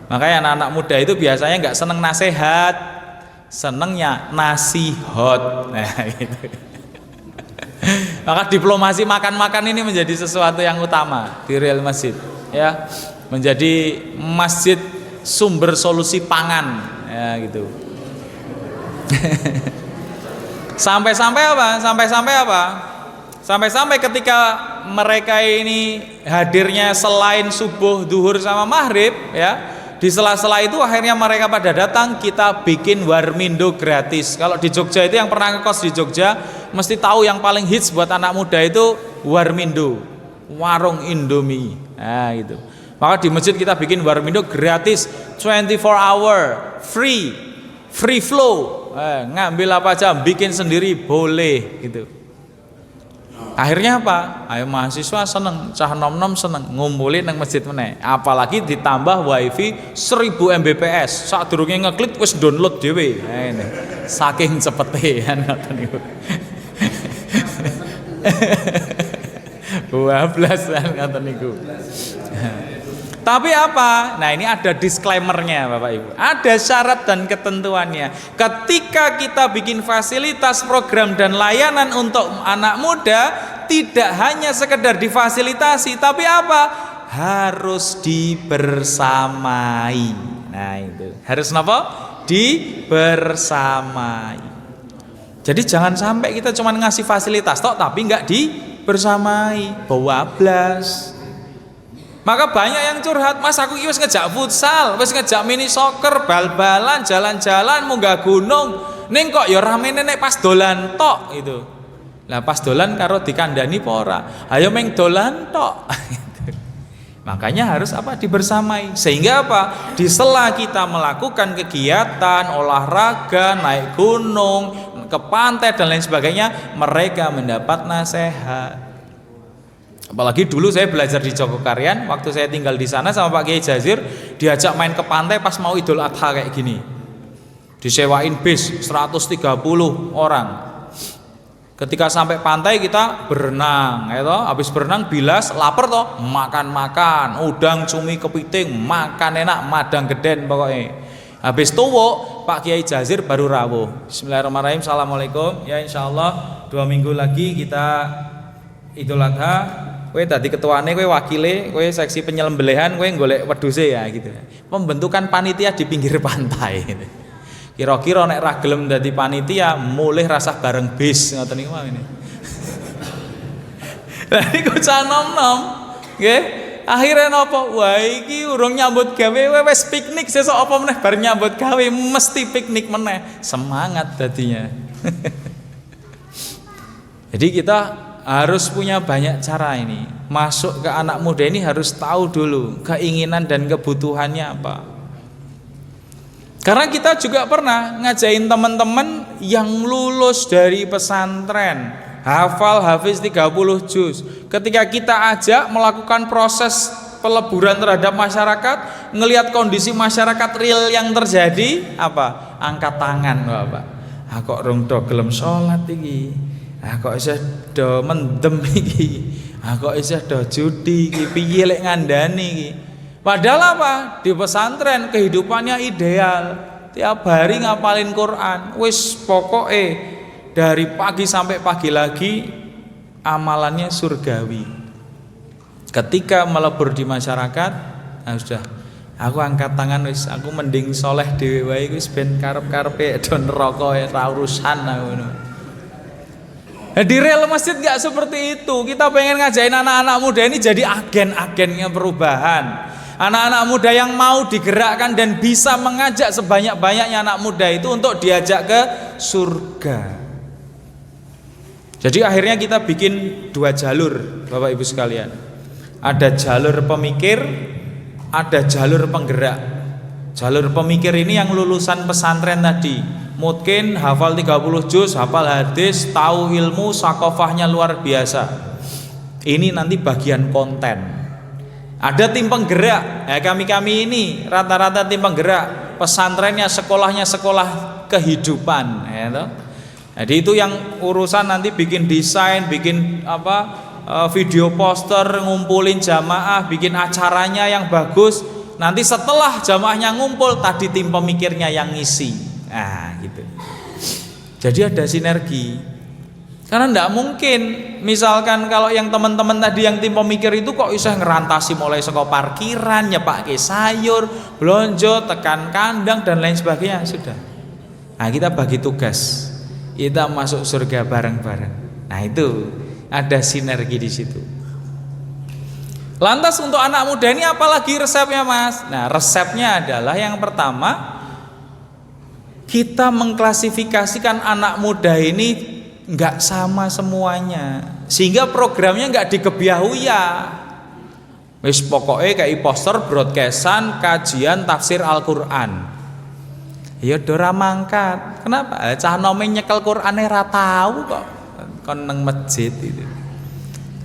Makanya anak-anak muda itu biasanya nggak seneng nasihat, senengnya nasi hot. Nah gitu. Maka diplomasi makan-makan ini menjadi sesuatu yang utama di real masjid, ya, menjadi masjid sumber solusi pangan, ya gitu. Sampai-sampai apa? Sampai-sampai ketika mereka ini hadirnya selain subuh, duhur sama maghrib, ya, di sela-sela itu akhirnya mereka pada datang, kita bikin warmindo gratis. Kalau di Jogja itu yang pernah ngekos di Jogja mesti tahu yang paling hits buat anak muda itu warmindo, warung Indomie. Nah gitu. Maka di masjid kita bikin warmindo gratis, 24 hour, free flow. Ngambil apa aja, bikin sendiri boleh gitu. Akhirnya apa? Ayo mahasiswa seneng, cah nom-nom seneng ngumpulin nang masjid meneh. Apalagi ditambah wifi 1000 Mbps. Sadurunge ngeklik wis download dhewe. Nah ini. Saking cepete kan ngoten niku. 12 kan ngoten niku. Tapi apa? Nah ini ada disclaimernya Bapak Ibu. Ada syarat dan ketentuannya. Ketika kita bikin fasilitas, program dan layanan untuk anak muda, tidak hanya sekedar difasilitasi, tapi apa? Harus dibersamai. Nah itu. Harus apa? Dibersamai. Jadi jangan sampai kita cuma ngasih fasilitas tok tapi nggak dibersamai. Bablas. Maka banyak yang curhat, Mas aku wis ngejak futsal, wis ngejak mini soccer, bal-balan, jalan-jalan, munggah gunung, ning kok ya ramene nek pas dolan tok itu. Lah pas dolan karo dikandani apa ora? Ayo meng dolan tok. Makanya harus apa? Dibersamai. Sehingga apa? Di sela kita melakukan kegiatan olahraga, naik gunung, ke pantai dan lain sebagainya, mereka mendapat nasihat. Apalagi dulu saya belajar di Jogokarian, waktu saya tinggal di sana sama Pak Kiai Jazir, diajak main ke pantai pas mau Idul Adha kayak gini. Disewain bis 130 orang. Ketika sampai pantai kita berenang, ya toh. Habis berenang bilas, lapar toh, makan-makan, udang, cumi, kepiting, makan enak, madang geden pokoknya. Habis tuwuk, Pak Kiai Jazir baru rawuh. Bismillahirrahmanirrahim. Assalamualaikum. Ya insyaallah 2 minggu lagi kita Idul Adha. Kowe tadi ketuane, kowe wakile, kowe seksi penyembelihan, kowe golek wedhuse ya gitu. Pembentukan panitia di pinggir pantai. Kira-kira nek ra gelem dadi panitia mulih rasah bareng bis ngoten niku mawon. Lah niku cah nom-nom, nggih. Akhire napa? Wah iki urung nyambut gawe wis piknik sesuk apa meneh bar nyambut gawe mesti piknik meneh. Semangat dadinya. Jadi kita harus punya banyak cara ini. Masuk ke anak muda ini harus tahu dulu keinginan dan kebutuhannya apa. Karena kita juga pernah ngajain teman-teman yang lulus dari pesantren, hafal hafiz 30 juz. Ketika kita ajak melakukan proses peleburan terhadap masyarakat, ngelihat kondisi masyarakat real yang terjadi, apa? Angkat tangan, Bapak. Ah kok rong do gelem salat iki. Ah kok isih do mendem iki. Ah kok isih do judi iki, piye lek ngandani iki. Padahal apa? Di pesantren kehidupannya ideal. Tiap hari ngapalin Quran. Wis pokoknya dari pagi sampai pagi lagi amalannya surgawi. Ketika melebur di masyarakat, nah sudah. Aku angkat tangan wis, aku mending soleh dhewe wae wis ben karep-karepe do neraka ora urusan aku ngono. Di real masjid nggak seperti itu. Kita pengen ngajain anak-anak muda ini jadi agen-agennya perubahan. Anak-anak muda yang mau digerakkan dan bisa mengajak sebanyak-banyaknya anak muda itu untuk diajak ke surga. Jadi akhirnya kita bikin 2 jalur, Bapak Ibu sekalian. Ada jalur pemikir, ada jalur penggerak. Jalur pemikir ini yang lulusan pesantren tadi. Mungkin hafal 30 juz, hafal hadis, tahu ilmu, sakofahnya luar biasa. Ini nanti bagian konten. Ada tim penggerak, kami ini rata-rata tim penggerak, pesantrennya sekolahnya sekolah kehidupan, ya toh. Jadi itu yang urusan nanti bikin desain, bikin video poster, ngumpulin jamaah, bikin acaranya yang bagus. Nanti setelah jamaahnya ngumpul, tadi tim pemikirnya yang ngisi, nah gitu. Jadi ada sinergi. Karena tidak mungkin, misalkan kalau yang teman-teman tadi yang tim pemikir itu kok bisa ngerantasi mulai saka parkiran, nyepake sayur, blonjo, tekan kandang dan lain sebagainya, sudah. Nah kita bagi tugas, kita masuk surga bareng-bareng. Nah itu ada sinergi di situ. Lantas untuk anak muda ini apalagi resepnya, Mas? Nah resepnya adalah yang pertama, kita mengklasifikasikan anak muda ini nggak sama semuanya, sehingga programnya nggak dikebiahuya. Wis pokoknya kayak poster broadcastan kajian tafsir Al-Qur'an. Ya dora mangkat. Kenapa? Cah nome nyekel Qur'ane ra tahu kok. Kon nang masjid itu.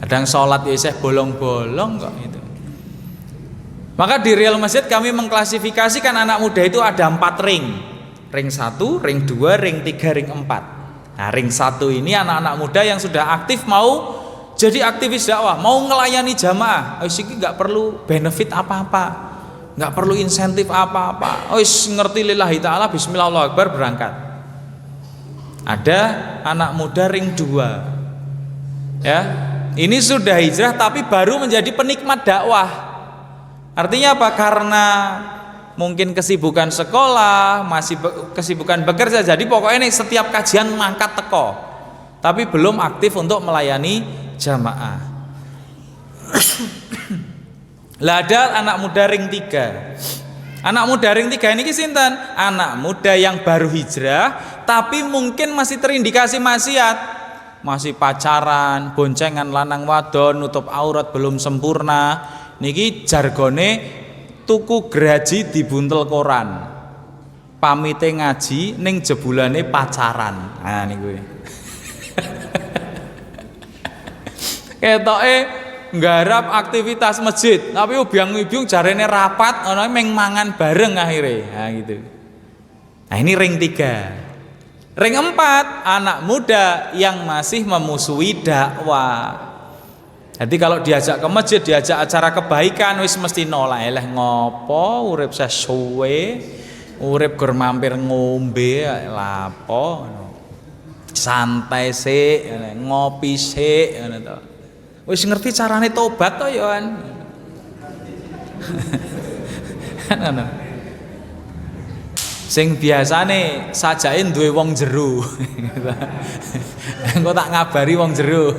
Kadang sholat ya isih bolong-bolong kok itu. Maka di Real Masjid kami mengklasifikasikan anak muda itu ada 4 ring. Ring 1, ring 2, ring 3, ring 4. Nah ring 1 ini anak-anak muda yang sudah aktif mau jadi aktivis dakwah, mau ngelayani jamaah. Wis iki enggak perlu benefit apa-apa, enggak perlu insentif apa-apa. Wis ngerti lillahi taala, bismillah Allahu akbar, berangkat. Ada anak muda ring 2. Ya. Ini sudah hijrah tapi baru menjadi penikmat dakwah. Artinya apa? Karena mungkin kesibukan sekolah, masih kesibukan bekerja, jadi pokoknya nih setiap kajian mangkat teko, tapi belum aktif untuk melayani jamaah. Lah ada anak muda ring 3. Anak muda ring 3 ini sinten? Anak muda yang baru hijrah tapi mungkin masih terindikasi maksiat, masih pacaran, boncengan lanang wadon, nutup aurat belum sempurna. Niki jargone tuku graji dibuntel koran, pamite ngaji ning jebulane pacaran. Nah niku. Ketoke nggarap aktivitas masjid, tapi ubyang-ubyung jarene rapat ana meng mangan bareng akhire. Nah gitu. Nah ini ring 3. Ring 4, anak muda yang masih memusuhi dakwah. Jadi kalau diajak ke masjid, diajak acara kebaikan, wis mesti nolak. Eleh ngopo urip sesuwe, urip gur mampir ngombe lapo. Santai sik, ngopi sik ngono to. Wis ngerti carane tobat to ya kan. Ngono. Sing biasane sajake duwe wong jero. Engko tak ngabari wong jero.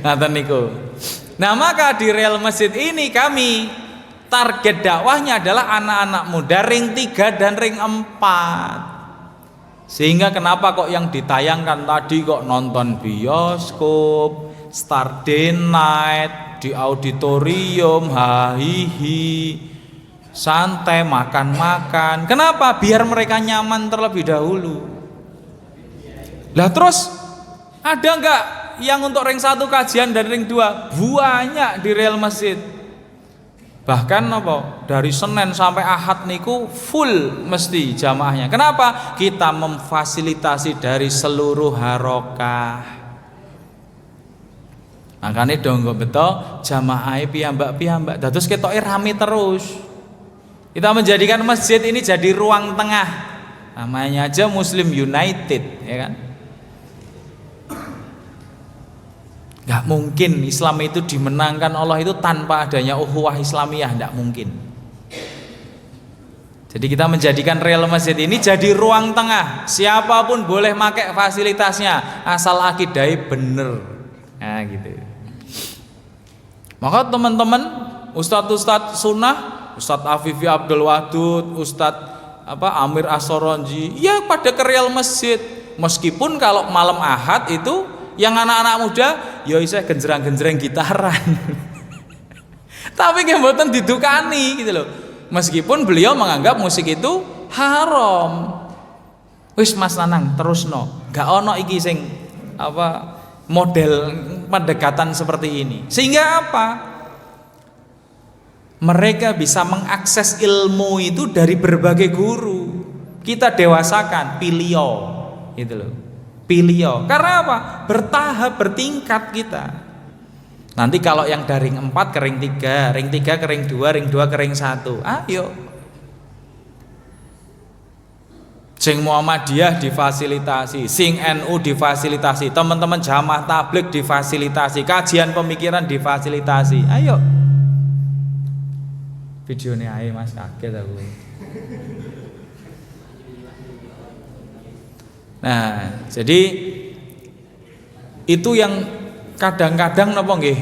Ngaten niku. Nah, maka di Real Masjid ini kami target dakwahnya adalah anak-anak muda ring 3 dan ring 4. Sehingga kenapa kok yang ditayangkan tadi kok nonton bioskop, Star Day Night, di auditorium, hahihi, santai makan-makan. Kenapa? Biar mereka nyaman terlebih dahulu. Lah terus ada enggak yang untuk ring 1 kajian dan ring 2? Banyak di Real Masjid. Bahkan apa? Dari Senin sampai Ahad niku full mesti jamaahnya. Kenapa? Kita memfasilitasi dari seluruh harokah. Makanya donggo betul jamaah piyambak-piyambak. Dados ketoke rame terus. Kita menjadikan masjid ini jadi ruang tengah. Namanya aja Muslim United, ya kan? Gak mungkin Islam itu dimenangkan Allah itu tanpa adanya ukhuwah Islamiyah, gak mungkin. Jadi kita menjadikan Real Masjid ini jadi ruang tengah. Siapapun boleh pakai fasilitasnya asal akidahnya bener. Nah gitu. Maka teman-teman, Ustadz Sunnah, Ustadz Afifi Abdul Wadud, Ustadz Amir As-Soronji, ya pada ke Real Masjid. Meskipun kalau malam Ahad itu yang anak-anak muda ya isih genjreng-genjreng gitaran. Tapi mboten didukani gitu loh. Meskipun beliau menganggap musik itu haram. Wis Mas Nanang terusno. Gak ono iki sing model pendekatan seperti ini. Sehingga apa? Mereka bisa mengakses ilmu itu dari berbagai guru. Kita dewasakan, pilio gitu loh. Pilio. Karena apa? Bertahap, bertingkat kita. Nanti kalau yang dari ring 4 ke ring 3, ring 3 ke ring 2, ring 2 ke ring 1. Ayo. Sing Muhammadiyah difasilitasi, sing NU difasilitasi, teman-teman jamaah tabligh difasilitasi, kajian pemikiran difasilitasi. Ayo. Videonya ayo Mas, kaget aku. Nah, jadi itu yang kadang-kadang napa nggih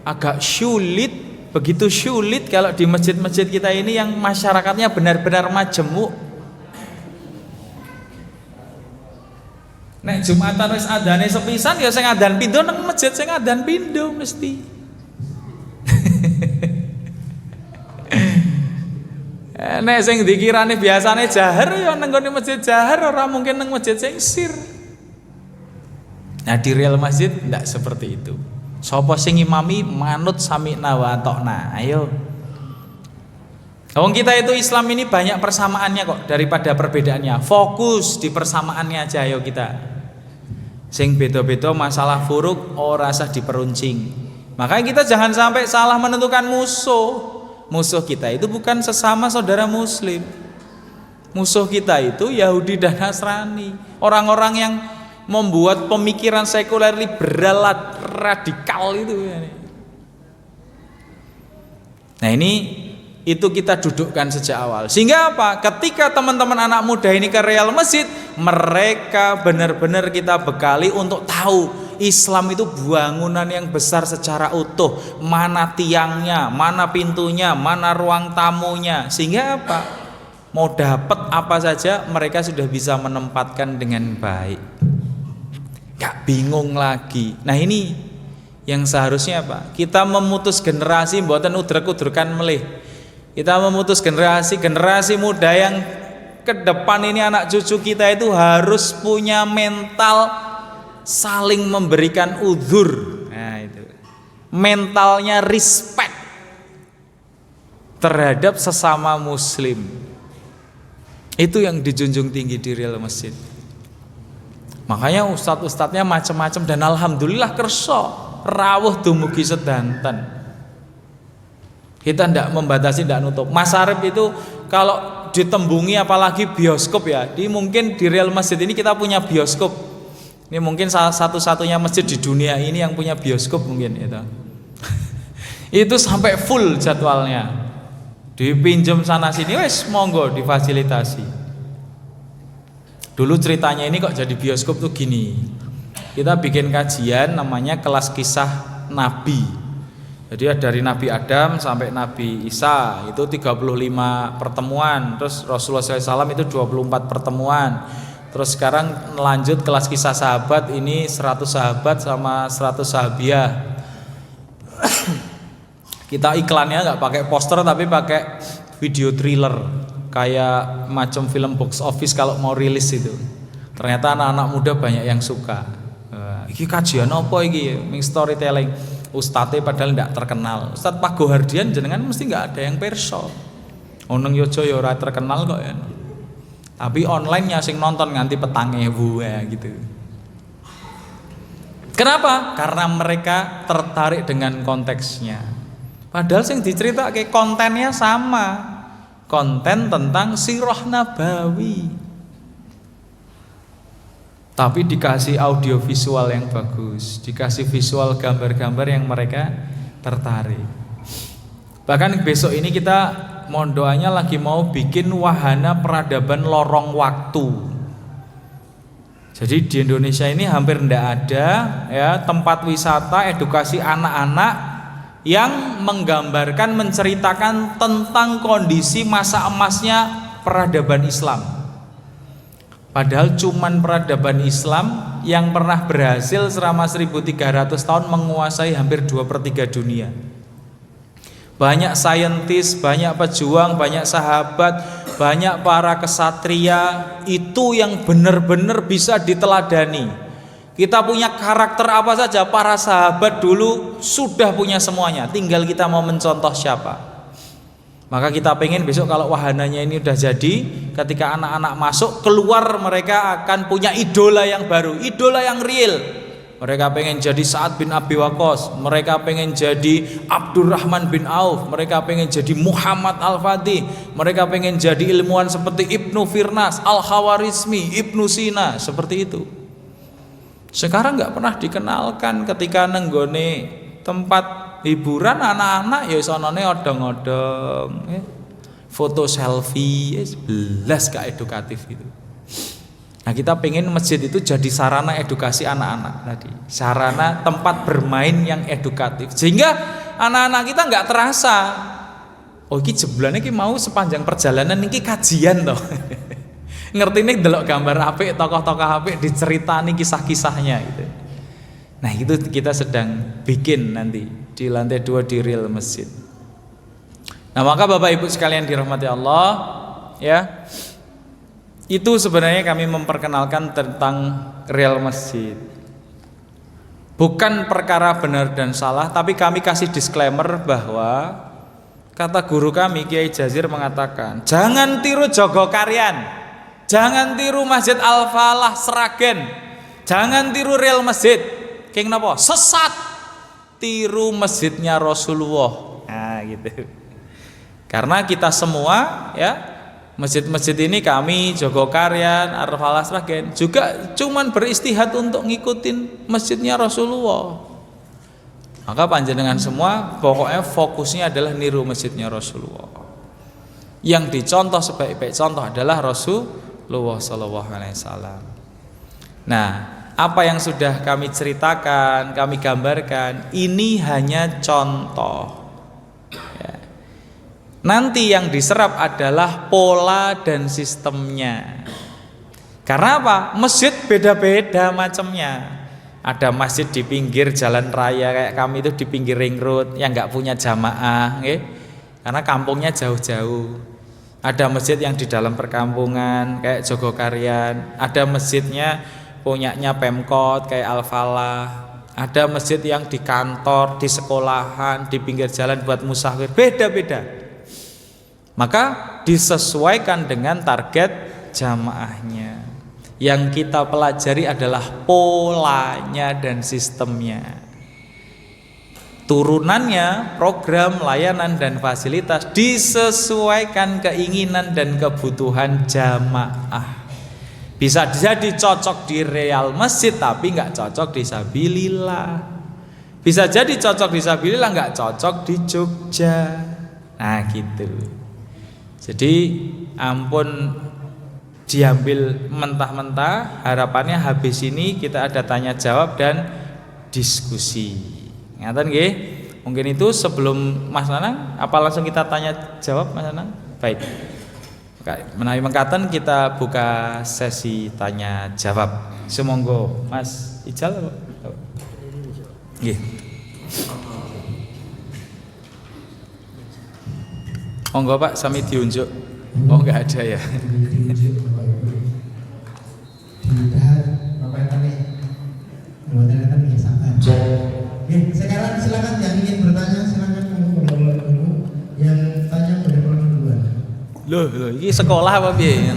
agak sulit, begitu sulit kalau di masjid-masjid kita ini yang masyarakatnya benar-benar majemuk. Nek Jumatan wis adane sepisan ya sing adan pindho nang masjid sing adan pindho mesti. Nek sing dikirane biasane jahar ya nang nggone masjid jahar, ora mungkin nang masjid sing sir. Nah di Real Masjid ndak seperti itu. Sapa sing imami manut sami'na wa ata'na. Ayo. Wong kita itu Islam ini banyak persamaannya kok daripada perbedaannya. Fokus di persamaannya aja ayo kita. Sing beda-beda masalah furuk ora usah diperuncing. Makanya kita jangan sampai salah menentukan musuh. Musuh kita itu bukan sesama saudara muslim. Musuh kita itu Yahudi dan Nasrani. Orang-orang yang membuat pemikiran sekuler liberal radikal itu. Nah ini itu kita dudukkan sejak awal. Sehingga apa? Ketika teman-teman anak muda ini ke Real Masjid, mereka benar-benar kita bekali untuk tahu Islam itu bangunan yang besar secara utuh. Mana tiangnya, mana pintunya, mana ruang tamunya. Sehingga apa? Mau dapat apa saja mereka sudah bisa menempatkan dengan baik. Gak bingung lagi. Nah ini yang seharusnya apa? Kita memutus generasi mboten udrek-udrekan melih. Kita memutus generasi muda yang ke depan ini anak cucu kita itu harus punya mental saling memberikan uzur. Nah itu. Mentalnya respect terhadap sesama muslim. Itu yang dijunjung tinggi di real masjid. Makanya ustadz-ustadznya macam-macam dan alhamdulillah kerso rawuh dumugi sedanten. Kita tidak membatasi, tidak nutup. Mas Arif itu kalau ditembungi apalagi bioskop ya, mungkin di real masjid ini kita punya bioskop. Ini mungkin salah satu-satunya masjid di dunia ini yang punya bioskop mungkin itu. Itu sampai full jadwalnya. Dipinjam sana sini wes monggo difasilitasi. Dulu ceritanya ini kok jadi bioskop tuh gini. Kita bikin kajian namanya kelas kisah Nabi. Jadi dari Nabi Adam sampai Nabi Isa itu 35 pertemuan. Terus Rasulullah SAW itu 24 pertemuan. Terus sekarang lanjut kelas kisah sahabat, ini 100 sahabat sama 100 sahabiah. Kita iklannya nggak pakai poster tapi pakai video thriller, kayak macam film box office kalau mau rilis itu. Ternyata anak-anak muda banyak yang suka. Iki kajian apa iki? Ming storytelling. Ustadz padahal tidak terkenal. Ustadz Pak Gohardian jenengan mesti nggak ada yang perso. Oneng Yojo ya ora terkenal kok ya. Tapi online sing nonton nganti petang ewu ya gitu. Kenapa? Karena mereka tertarik dengan konteksnya. Padahal sing diceritake kontennya sama. Konten tentang sirah nabawi. Tapi dikasih audio visual yang bagus, dikasih visual gambar-gambar yang mereka tertarik. Bahkan besok ini kita mohon doanya lagi mau bikin wahana peradaban lorong waktu. Jadi di Indonesia ini hampir tidak ada ya tempat wisata edukasi anak-anak yang menggambarkan, menceritakan tentang kondisi masa emasnya peradaban Islam. Padahal cuman peradaban Islam yang pernah berhasil selama 1300 tahun menguasai hampir 2/3 dunia. Banyak saintis, banyak pejuang, banyak sahabat, banyak para kesatria itu yang benar-benar bisa diteladani. Kita punya karakter apa saja, para sahabat dulu sudah punya semuanya, tinggal kita mau mencontoh siapa. Maka kita pengen besok kalau wahananya ini udah jadi, ketika anak-anak masuk keluar mereka akan punya idola yang baru, idola yang real. Mereka pengen jadi Sa'ad bin Abi Waqqas, mereka pengen jadi Abdurrahman bin Auf, mereka pengen jadi Muhammad Al-Fatih, mereka pengen jadi ilmuwan seperti Ibnu Firnas, Al-Khawarizmi, Ibnu Sina, seperti itu. Sekarang nggak pernah dikenalkan ketika nenggone tempat hiburan anak-anak ya sonone odong-odong, ya. Foto selfie, ya, belas gak edukatif itu. Nah kita pengen masjid itu jadi sarana edukasi anak-anak tadi, sarana tempat bermain yang edukatif, sehingga anak-anak kita nggak terasa, oh ini jebulane ini mau sepanjang perjalanan ini kajian toh. Ngerti nih delok gambar apik, tokoh-tokoh apik diceritani kisah-kisahnya gitu. Nah itu kita sedang bikin nanti di lantai 2 di real masjid. Nah maka Bapak Ibu sekalian dirahmati Allah ya, itu sebenarnya kami memperkenalkan tentang real masjid. Bukan perkara benar dan salah, tapi kami kasih disclaimer bahwa kata guru kami Kiai Jazir mengatakan, jangan tiru Jogokarian, jangan tiru Masjid Al-Falah Sragen, jangan tiru real masjid. King napa? Sesat. Tiru masjidnya Rasulullah. Nah, gitu. Karena kita semua ya, masjid-masjid ini kami Jogokarian, Al-Falah Sragen juga cuman beristihad untuk ngikutin masjidnya Rasulullah. Maka panjenengan semua pokoknya fokusnya adalah niru masjidnya Rasulullah. Yang dicontoh sebaik-baik contoh adalah Rasulullah sallallahu alaihi wasallam. Nah, apa yang sudah kami ceritakan, kami gambarkan, ini hanya contoh. Ya. Nanti yang diserap adalah pola dan sistemnya. Karena apa? Masjid beda-beda macamnya. Ada masjid di pinggir jalan raya kayak kami itu di pinggir ring road yang nggak punya jamaah, karena kampungnya jauh-jauh. Ada masjid yang di dalam perkampungan kayak Jogokarian. Ada masjidnya punyanya Pemkot kayak Al-Falah. Ada masjid yang di kantor, di sekolahan, di pinggir jalan buat musafir, beda-beda. Maka disesuaikan dengan target jamaahnya. Yang kita pelajari adalah polanya dan sistemnya. Turunannya, program, layanan, dan fasilitas disesuaikan keinginan dan kebutuhan jamaah. Bisa jadi cocok di Real Masjid tapi nggak cocok di Sabilillah. Bisa jadi cocok di Sabilillah nggak cocok di Jogja. Nah gitu. Jadi ampun diambil mentah-mentah. Harapannya habis ini kita ada tanya jawab dan diskusi. Ngaten nggih? Mungkin itu sebelum Mas Nanang, apa langsung kita tanya jawab Mas Nanang? Baik. Menawi mengkaten kita buka sesi tanya jawab. Semonggo Mas Ijal. Nggih. Monggo Pak sami diunjuk. Oh enggak ada ya. Sekarang silakan yang ingin bertanya silakan Bapak dulu. Yang tanya boleh pulang duluan. Loh, ini sekolah apa piye?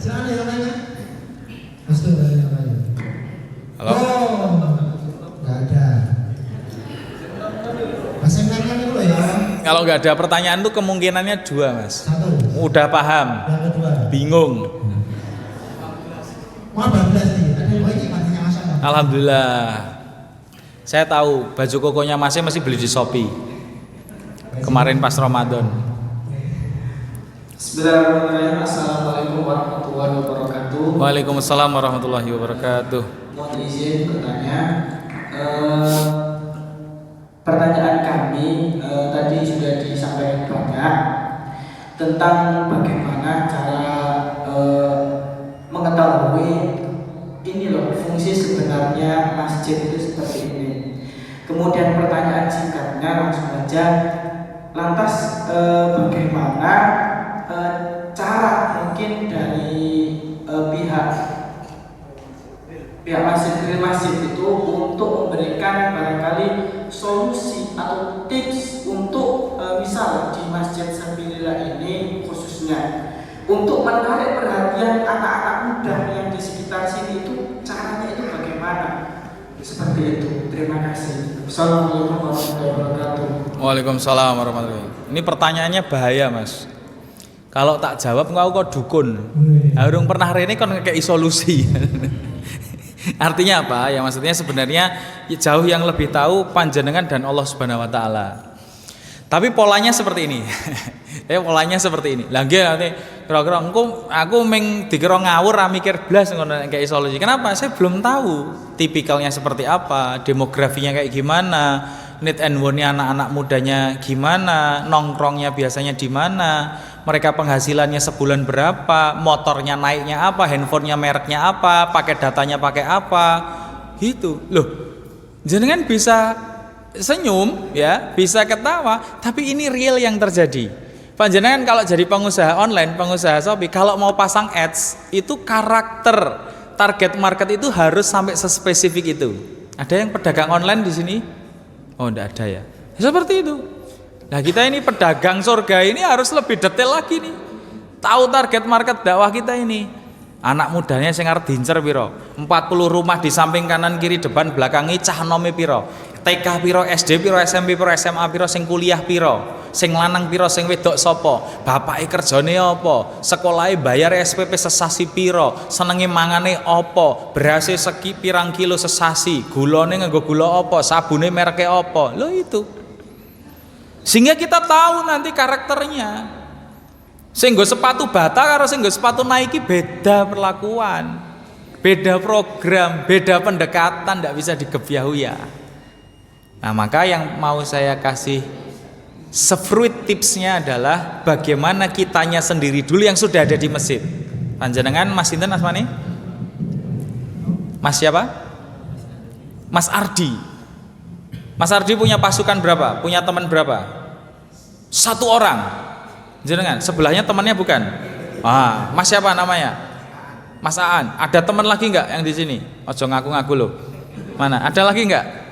Silakan yang tanya. Mas tuh yang tanya. Halo. Oh, nggak ada. Mas yang tanya dulu ya. Kalau nggak ada pertanyaan tuh kemungkinannya dua Mas. Satu. Udah paham. Yang kedua. Bingung. Mau 12 nih. Ada yang lagi tanya Mas apa? Alhamdulillah. Saya tahu baju kokonya Masnya masih beli di Shopee. Kemarin pas Ramadan. Bismillahirrahmanirrahim. Assalamualaikum warahmatullahi wabarakatuh. Waalaikumsalam warahmatullahi wabarakatuh. Mohon izin bertanya. Pertanyaan kami tadi sudah disampaikan banyak tentang bagaimana cara mengetahui ini loh fungsi sebenarnya masjid itu seperti ini. Kemudian pertanyaan singkatnya langsung aja, lantas bagaimana cara mungkin dari pihak masjid itu untuk memberikan barangkali solusi atau tips untuk misal di Masjid Sabilillah ini khususnya untuk menarik perhatian anak-anak muda yang di sekitar sini itu caranya itu bagaimana? Seperti itu. Terima kasih. Assalamualaikum warahmatullahi wabarakatuh. Waalaikumsalam warahmatullahi wabarakatuh. Ini pertanyaannya bahaya Mas. Kalau tak jawab engko kok dukun. Harung pernah rene kon ngekeki solusi. Artinya apa? Ya maksudnya sebenarnya jauh yang lebih tahu panjenengan dan Allah Subhanahu wa taala. Tapi polanya seperti ini. Polanya seperti ini. Lah nggih nanti kira-kira aku meng dikira ngawur ra mikir blas ngono kayak solusi. Kenapa? Saya belum tahu tipikalnya seperti apa, demografinya kayak gimana, need and want-nya anak-anak mudanya gimana, nongkrongnya biasanya di mana, mereka penghasilannya sebulan berapa, motornya naiknya apa, handphonenya mereknya apa, pakai datanya pakai apa. Gitu. Loh. Jenengan bisa senyum ya, bisa ketawa, tapi ini real yang terjadi. Panjenengan kalau jadi pengusaha online, pengusaha Shopee, kalau mau pasang ads itu karakter target market itu harus sampai sespesifik itu. Ada yang pedagang online di sini? Oh, enggak ada ya. Seperti itu. Nah, kita ini pedagang surga ini harus lebih detail lagi nih. Tahu target market dakwah kita ini. Anak mudanya sing arep diincer piro? 40 rumah di samping kanan kiri depan belakangi cah nome piro? TK piro, SD piro, SMP piro, SMA piro, sing kuliah piro, sing lanang piro, sing wedok sapa, bapake kerjane apa, sekolahe bayar SPP sesasi piro, senenge mangane apa, berase segi pirang kilo sesasi, gulane nganggo gula apa, sabune mereke apa. Lho itu. Sehingga kita tahu nanti karakternya. Sing nggo sepatu Bata karo sing nggo sepatu Nike beda perlakuan, beda program, beda pendekatan, ndak bisa digebyah ya. Nah, maka yang mau saya kasih sefruit tipsnya adalah bagaimana kitanya sendiri dulu yang sudah ada di masjid. Panjenengan Mas sinten asmane? Mas siapa? Mas Ardi. Mas Ardi punya pasukan berapa? Punya teman berapa? 1 orang. Jenengan, sebelahnya temannya bukan? Ah, Mas siapa namanya? Mas Aan. Ada teman lagi enggak yang di sini? Ojo ngaku-ngaku loh. Mana? Ada lagi enggak?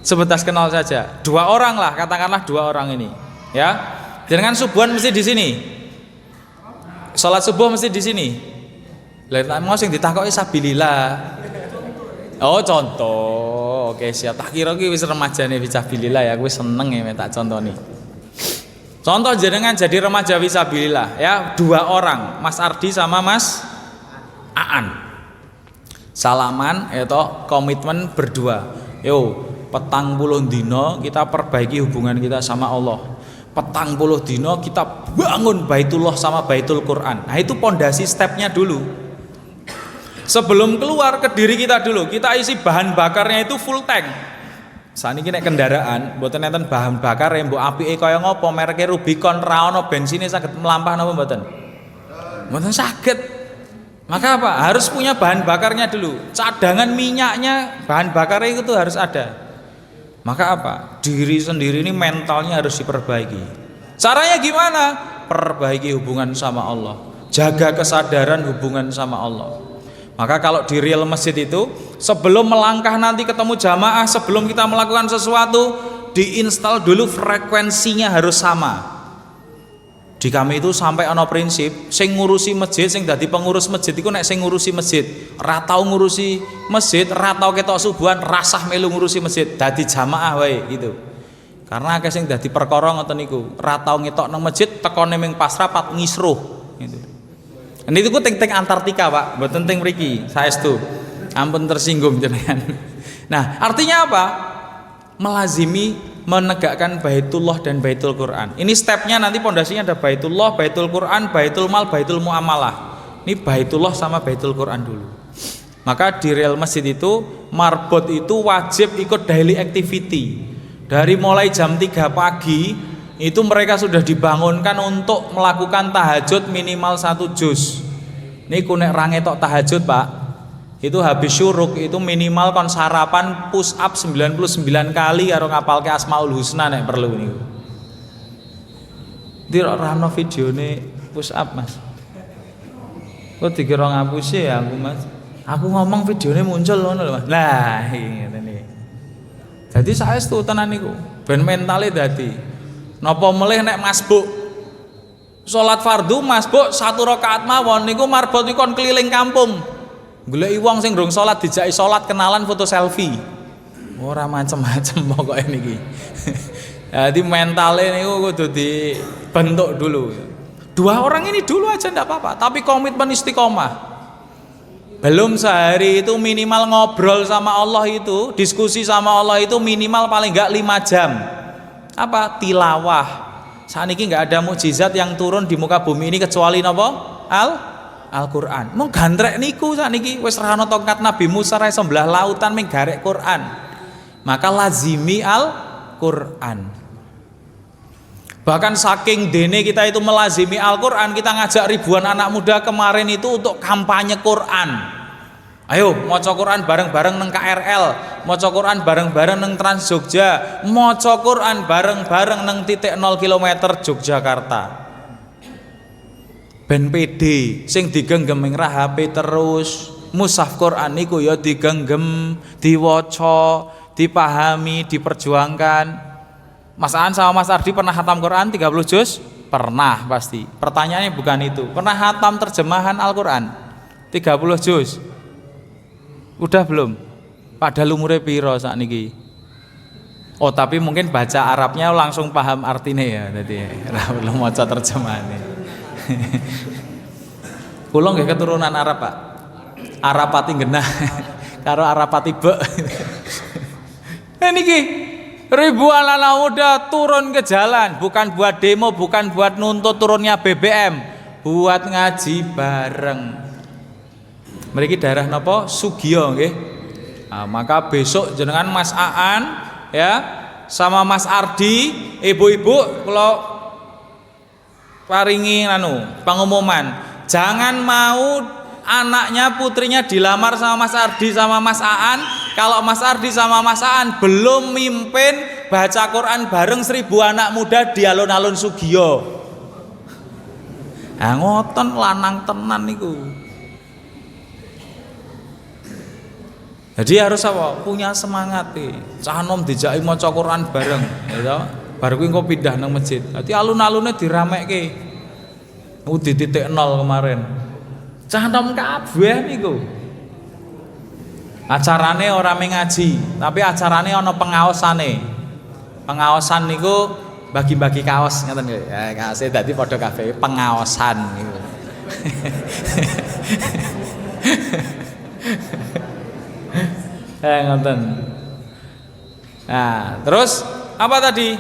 Sebatas kenal saja. 2 orang lah, katakanlah 2 orang ini. Ya. Jenengan subuhan mesti di sini. Salat subuh mesti di sini. Lah mau sing ditakoki sabilillah. Oh, contoh. Oke, siap. Tak kira ki wis remajane fisabilillah ya, aku wis seneng ya tak contoni. Contoh jenengan jadi remaja fisabilillah ya, 2 orang, Mas Ardi sama Mas Aan. Salaman itu komitmen berdua. Yo, 40 dino kita perbaiki hubungan kita sama Allah. 40 dino kita bangun Baitullah sama Baitul Quran. Nah, itu pondasi stepnya dulu. Sebelum keluar ke diri kita dulu, kita isi bahan bakarnya itu full tank. Saniki nek kendaraan mboten enten bahan bakar mbok apike kaya ngopo mereke Rubicon ra ono bensine saged melampah napa mboten? Mboten saged. Maka apa? Harus punya bahan bakarnya dulu. Cadangan minyaknya, bahan bakarnya itu harus ada. Maka apa? Diri sendiri ini mentalnya harus diperbaiki. Caranya gimana? Perbaiki hubungan sama Allah. Jaga kesadaran hubungan sama Allah. Maka kalau di real masjid itu sebelum melangkah nanti ketemu jamaah, sebelum kita melakukan sesuatu, diinstal dulu frekuensinya harus sama. Di kami itu sampai ono prinsip sing ngurusi masjid, sing dadi pengurus masjid iku nek sing ngurusi masjid, ra tau ngurusi masjid, ra tau ketok subuhan, rasah melu ngurusi masjid, dadi jamaah wae gitu. Karena akeh sing dadi perkara ngoten niku, ra tau ngetok nang masjid, tekone ning pas rapat ngisruh gitu. Ini itu ting-ting Antartika, Pak, mboten ting mriki, saestu. Ampun tersinggung jenengan. Nah, artinya apa? Melazimi menegakkan Baitullah dan Baitul Quran. Ini stepnya nanti pondasinya ada Baitullah, Baitul Quran, Baitul Mal, Baitul Muamalah. Ini Baitullah sama Baitul Quran dulu. Maka di real masjid itu marbot itu wajib ikut daily activity. Dari mulai jam 3 pagi itu mereka sudah dibangunkan untuk melakukan tahajud minimal 1 juz. Ini kunek rangetok tahajud, Pak. Itu habis syuruk itu minimal kon sarapan push up 99 kali karo ngapalke Asmaul Husna nek perlu niku. Ndi rano videone push up, Mas. Kok dikira ngapusi ya aku, Mas. Aku ngomong videone muncul ngono lho, Mas. Lah, ngene. Jadi saestu tenan niku. Ben mentale dadi. Napa melih nek masbuk salat fardu masbuk 1 rakaat mawon niku marbot niku kon keliling kampung. Goleki wong sing ndung salat dijaki salat kenalan foto selfie. Ora macem-macem pokoke niki. Jadi mentale niku kudu dibentuk dulu. 2 orang ini dulu aja ndak apa-apa, tapi komitmen istiqomah. Belum sehari itu minimal ngobrol sama Allah itu, diskusi sama Allah itu minimal paling enggak 5 jam. Apa? Tilawah. Saniki enggak ada mukjizat yang turun di muka bumi ini kecuali napa? Al-Qur'an. Mung gandrek niku saniki wis ra ana tongkat Nabi Musa ra sembelah lautan ming garek Qur'an. Maka lazimi Al-Qur'an. Bahkan saking dene kita itu melazimi Al-Qur'an, kita ngajak ribuan anak muda kemarin itu untuk kampanye Qur'an. Ayo maca Quran bareng-bareng nang KRL, maca Quran bareng-bareng nang Trans Jogja, maca Quran bareng-bareng nang titik 0 km Yogyakarta. Ben PD sing digenggem ing HP terus, mushaf Quran niku ya digenggem, diwaca, dipahami, diperjuangkan. Mas Aan sama Mas Ardi pernah khatam Quran 30 juz? Pernah pasti. Pertanyaannya bukan itu. Pernah khatam terjemahan Al-Qur'an 30 juz? Udah belum? Padahal umure piro sakniki? Oh, tapi mungkin baca Arabnya langsung paham artinya ya, dadi ora perlu maca terjemahane. Kula nggih keturunan Arab, Pak. Arapati genah karo Arapati bek. Niki ribuan anak muda turun ke jalan, bukan buat demo, bukan buat nuntut turunnya BBM, buat ngaji bareng. Mriki daerah napa? Sugiyo nggih. Nah, maka besok jenengan Mas Aan ya sama Mas Ardi, ibu-ibu kula paringi pengumuman. Jangan mau anaknya putrinya dilamar sama Mas Ardi sama Mas Aan kalau Mas Ardi sama Mas Aan belum mimpin baca Quran bareng 1000 anak muda di alun-alun Sugiyo. Nah, ngoten lanang tenan niku. Jadi harus apa? Punya semangat nih. Cah nom dijaki maca Quran bareng, gitu. Baru kuwi engko pindah nang masjid. Dadi alun-alune diramekke. Di titik nol kemarin. Cantem kabeh niku. Acarane ora mung ngaji, tapi acarane ana pengaosane. Pengaosan niku bagi-bagi kaos ngoten nggih. Ya, kaose dadi padha kabeh pengaosan niku. Ngoten. Nah, terus apa tadi?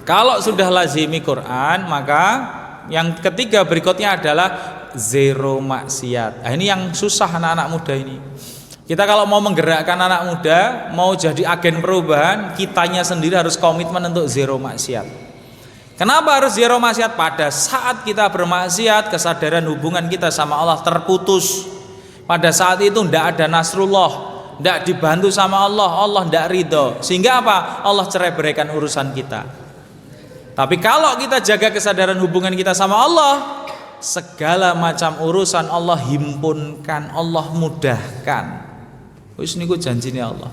Kalau sudah lazimi Quran, maka yang ketiga berikutnya adalah zero maksiat. Nah, ini yang susah anak-anak muda ini. Kita kalau mau menggerakkan anak muda, mau jadi agen perubahan, kitanya sendiri harus komitmen untuk zero maksiat. Kenapa harus zero maksiat? Pada saat kita bermaksiat, kesadaran hubungan kita sama Allah terputus. Pada saat itu tidak ada nasrullah, tidak dibantu sama Allah, Allah tidak ridho. Sehingga apa? Allah cerai beraikan urusan kita. Tapi kalau kita jaga kesadaran hubungan kita sama Allah, segala macam urusan Allah himpunkan, Allah mudahkan. Wis niku janjine Allah.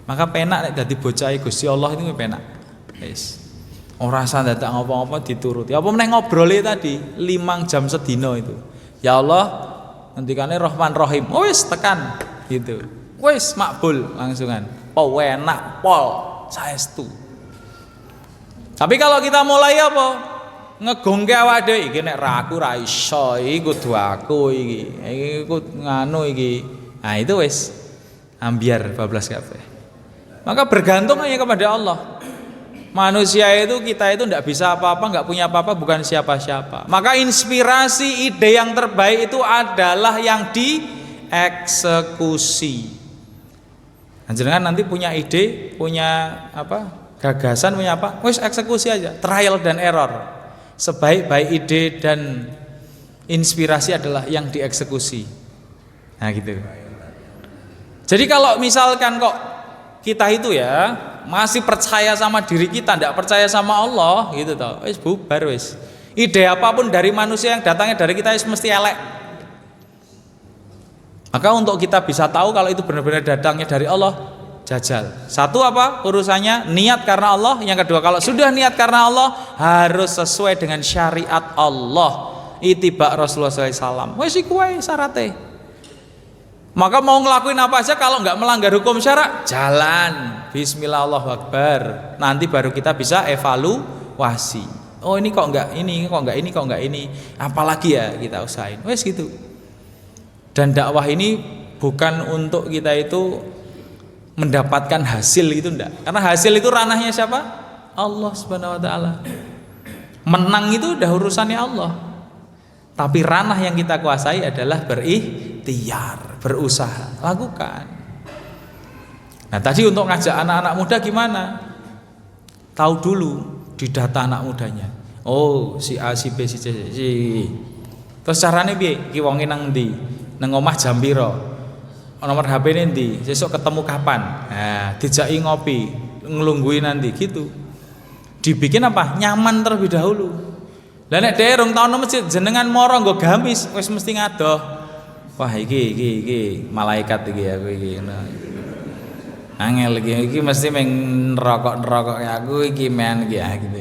Maka penak nek dadi bocah Gusti Allah itu penak. Wis. Ora usah dadak ngopo-ngopo dituruti. Apa meneh ngobrole tadi 5 jam sedina itu. Ya Allah, ngendikane Rahman Rahim. Oh, wis tekan gitu. Wis makbul langsungan. Penak pol saestu. Tapi kalau kita mulai apa? Ngegongke awake dhewe iki nek ra aku ra iso, iki kudu aku iki. Iki kudu nganu iki. Nah, itu wis ambiar bablas kabeh. Maka bergantung hanya kepada Allah. Manusia itu, kita itu tidak bisa apa-apa, nggak punya apa-apa, bukan siapa-siapa. Maka inspirasi, ide yang terbaik itu adalah yang dieksekusi. Jangan nanti punya ide, punya apa, gagasan, punya apa, wis eksekusi aja, trial dan error. Sebaik-baik ide dan inspirasi adalah yang dieksekusi. Nah gitu. Jadi kalau misalkan kok kita itu ya masih percaya sama diri kita, tidak percaya sama Allah gitu toh, wis bubar wis. Ide apapun dari manusia yang datangnya dari kita wis mesti elek. Maka untuk kita bisa tahu kalau itu benar-benar datangnya dari Allah, jajal. Satu apa? Urusannya niat karena Allah. Yang kedua, kalau sudah niat karena Allah harus sesuai dengan syariat Allah. Ittiba Rasulullah SAW. Wis iku wae syaratnya. Maka mau ngelakuin apa aja kalau nggak melanggar hukum syara, jalan. Bismillah Allahu Akbar. Nanti baru kita bisa evaluasi. Oh ini kok nggak ini, kok nggak ini, kok nggak ini. Apalagi ya kita usahain. Wes gitu. Dan dakwah ini bukan untuk kita itu mendapatkan hasil gitu enggak. Karena hasil itu ranahnya siapa? Allah Subhanahu Wa Taala. Menang itu udah urusannya Allah. Tapi ranah yang kita kuasai adalah berikhtiar, berusaha, lakukan. Nah tadi untuk ngajak anak-anak muda gimana? Tahu dulu di data anak mudanya. Oh si A, si B, si C, si. Terus caranya piye? Ki wonge nang ndi? Nang omah jam pira? Nomor HP-ne ndi? Sesuk ketemu kapan? Nah, dijaki ngopi, nglunggui nanti gitu. Dibikin apa? Nyaman terlebih dahulu. Lah nek dhewe rong taun masjid jenengan moro nggo gamis wis mesti ngadoh. Wah iki malaikat iki aku iki. Angel iki mesti meng nerokok aku iki men iki gitu.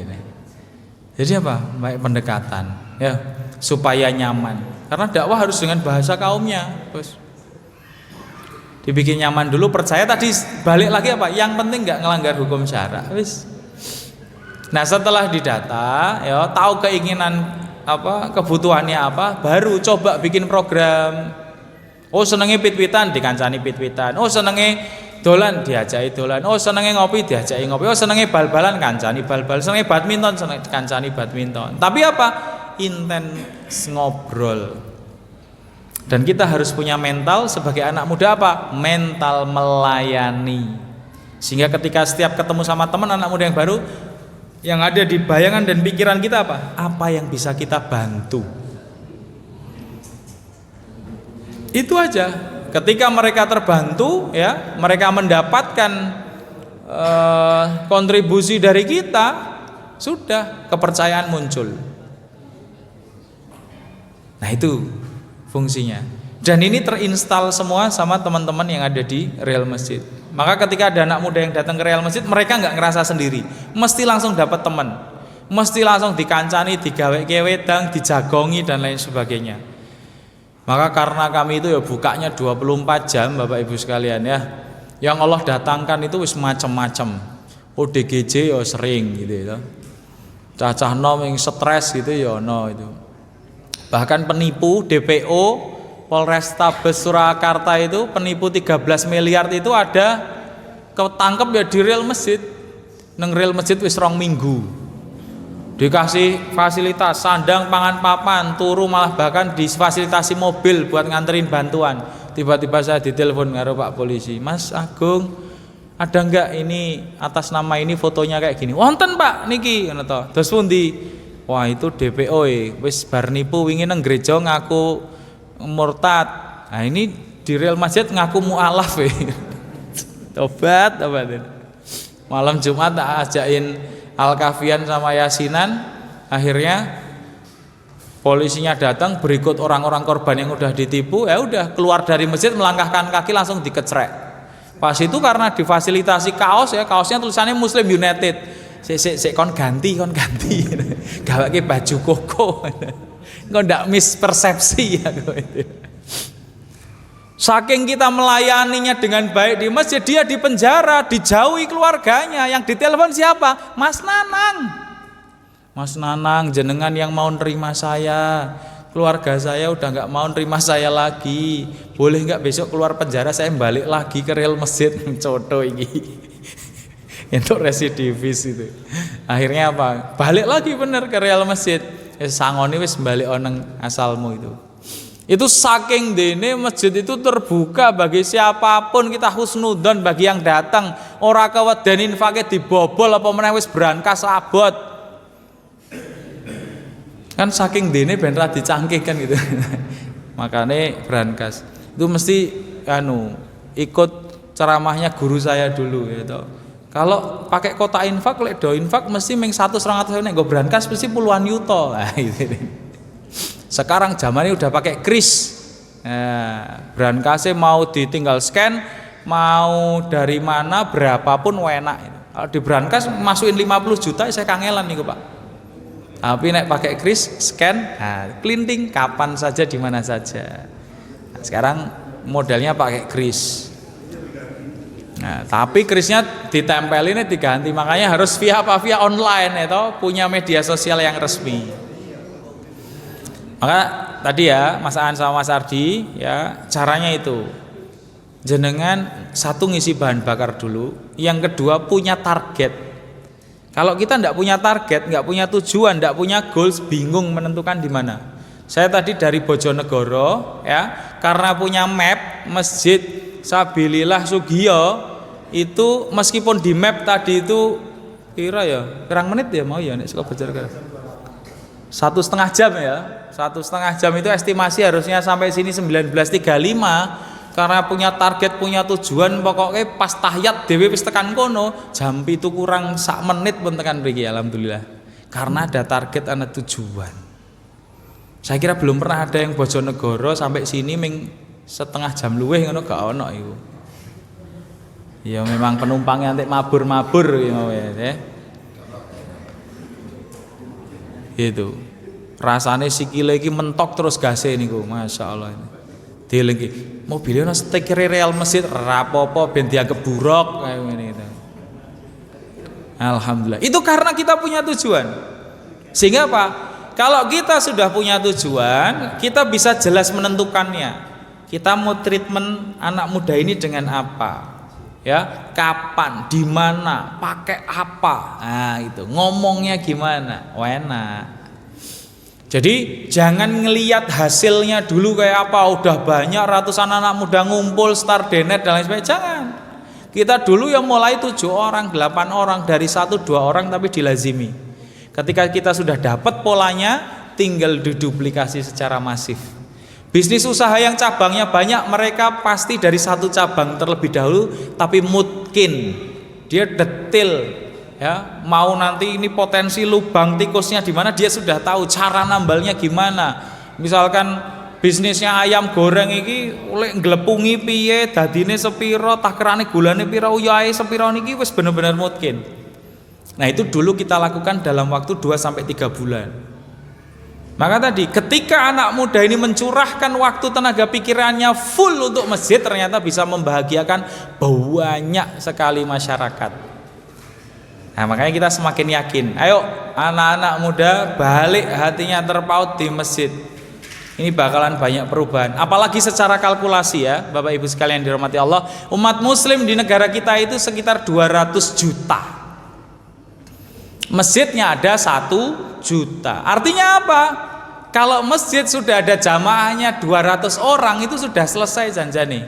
Jadi apa? Baik pendekatan ya supaya nyaman. Karena dakwah harus dengan bahasa kaumnya, Bos. Dibikin nyaman dulu, percaya tadi balik lagi apa? Yang penting enggak ngelanggar hukum syara, wis. Nah setelah didata, ya tahu keinginan apa, kebutuhannya apa, baru coba bikin program. Oh senengnya pit-pitan, dikancani pit-pitan. Oh senengnya dolan, diajaki dolan. Oh senengnya ngopi, diajaki ngopi. Oh senengnya bal-balan, kancani bal-bal. Senengnya badminton, kancani badminton. Tapi apa? Intens ngobrol. Dan kita harus punya mental sebagai anak muda apa? Mental melayani. Sehingga ketika setiap ketemu sama teman anak muda yang baru, yang ada di bayangan dan pikiran kita apa? Apa yang bisa kita bantu? Itu aja. Ketika mereka terbantu, ya, mereka mendapatkan kontribusi dari kita, sudah kepercayaan muncul. Nah itu fungsinya. Dan ini terinstal semua sama teman-teman yang ada di Real Masjid. Maka ketika ada anak muda yang datang ke Real Masjid, mereka nggak ngerasa sendiri, mesti langsung dapat teman, mesti langsung dikancani, digawe wedang, dijagongi dan lain sebagainya. Maka karena kami itu ya bukanya 24 jam Bapak Ibu sekalian ya, yang Allah datangkan itu wis macam-macam. ODGJ ya sering gitu ya, cacah nom yang stres gitu ya no itu. Bahkan penipu DPO Polrestabes Surakarta itu penipu 13 miliar itu ada ketangkep ya di Real Masjid. Neng Real Masjid wis 2 minggu. Dikasih fasilitas sandang pangan papan, turu malah bahkan difasilitasi mobil buat nganterin bantuan. Tiba-tiba saya ditelepon karo Pak Polisi, "Mas Agung, ada enggak ini atas nama ini fotonya kayak gini?" "Wonten Pak niki," ngono to. Terus pundi? "Wah, itu DPO wis bar nipu wingi nang gereja ngaku murtad. Nah ini di Real Masjid ngaku mu'alaf tobat. Malam Jumat tak ajakin Al-Kafian sama Yasinan. Akhirnya polisinya datang berikut orang-orang korban yang udah ditipu. Ya udah keluar dari masjid melangkahkan kaki langsung dikecrek. Pas itu karena difasilitasi kaos ya, kaosnya tulisannya Muslim United. Sik kon ganti. Gawake baju koko. Kok ndak mispersepsi ya itu. Saking kita melayaninya dengan baik di masjid, dia di penjara, dijauhi keluarganya. Yang ditelepon siapa? Mas Nanang, jenengan yang mau nerima saya. Keluarga saya udah nggak mau nerima saya lagi. Boleh nggak besok keluar penjara saya balik lagi ke Real Masjid? Coto ini. Untuk residivis itu. Akhirnya apa? Balik lagi bener ke Real Masjid. Sangoni wis balik oneng asalmu itu. Itu saking dene masjid itu terbuka bagi siapapun, kita husnudzon bagi yang datang. Ora keweden infake dibobol apa meneh wis brankas abot. Kan saking dene ben ra dicangkihkan gitu. Makane brankas. Itu mesti ikut ceramahnya guru saya dulu gitu. Kalau pakai kotak infak, lek do infak mesti ming 100-200 nek go brankas mesti puluhan yuto. Nah, gitu. Sekarang zamannya udah pakai kris. Brankasnya mau ditinggal scan, mau dari mana berapapun enak. Kalau di brankas masukin 50 juta saya kangelan nih Pak. Tapi nek pakai kris scan, klinting kapan saja di mana saja. Nah, sekarang modelnya pakai kris. Nah, tapi krisnya ditempelin diganti, makanya harus via online itu punya media sosial yang resmi. Maka tadi ya Mas Aan sama Mas Ardi ya caranya itu jenengan satu ngisi bahan bakar dulu, yang kedua punya target. Kalau kita tidak punya target, nggak punya tujuan, tidak punya goals, bingung menentukan di mana. Saya tadi dari Bojonegoro ya, karena punya map Masjid Sabilillah Sugiyo itu meskipun di map tadi itu kira ya kurang menit ya mau ya nek saka Bojonegoro 1,5 jam ya, 1,5 jam itu estimasi harusnya sampai sini 19.35. Karena punya target, punya tujuan, pokoknya pas tahiyat dhewe wis tekan kono, jam itu kurang sak menit pun tekan mriki alhamdulillah. Karena ada target, ada tujuan. Saya kira belum pernah ada yang Bojonegoro sampai sini ming setengah jam luwih ngono gak ono iku. Ya memang penumpangnya nanti mabur-mabur ya. Gitu. Rasane sikile iki mentok terus gase niku, masyaallah. Dilengki mobilnya stiker Real Masjid rapopo ben dianggep buruk kayak ngene gitu. Alhamdulillah. Itu karena kita punya tujuan. Sehingga apa? Kalau kita sudah punya tujuan, kita bisa jelas menentukannya. Kita mau treatment anak muda ini dengan apa? Ya, kapan, di mana, pakai apa? Nah, itu ngomongnya gimana? Enak. Jadi jangan ngelihat hasilnya dulu kayak apa, udah banyak ratusan anak muda ngumpul start denet dan lain sebagainya. Jangan. Kita dulu yang mulai 7 orang, 8 orang, dari 1-2 orang tapi dilazimi. Ketika kita sudah dapat polanya, tinggal diduplikasi secara masif. Bisnis usaha yang cabangnya banyak, mereka pasti dari satu cabang terlebih dahulu, tapi mungkin dia detail. Ya, mau nanti ini potensi lubang tikusnya di mana dia sudah tahu, cara nambalnya gimana. Misalkan bisnisnya ayam goreng iki oleh nglepungi piye, dadine sepiro, takerane gulane pira, uyahe sepiro niki wis bener-bener mungkin. Nah, itu dulu kita lakukan dalam waktu 2 sampai 3 bulan. Maka tadi ketika anak muda ini mencurahkan waktu, tenaga pikirannya full untuk masjid, ternyata bisa membahagiakan banyak sekali masyarakat. Nah, makanya kita semakin yakin, ayo anak-anak muda balik hatinya terpaut di masjid. Ini bakalan banyak perubahan, apalagi secara kalkulasi ya Bapak Ibu sekalian dirahmati Allah. Umat muslim di negara kita itu sekitar 200 juta. Masjidnya ada 1 juta. Artinya apa? Kalau masjid sudah ada jamaahnya 200 orang, itu sudah selesai janjane.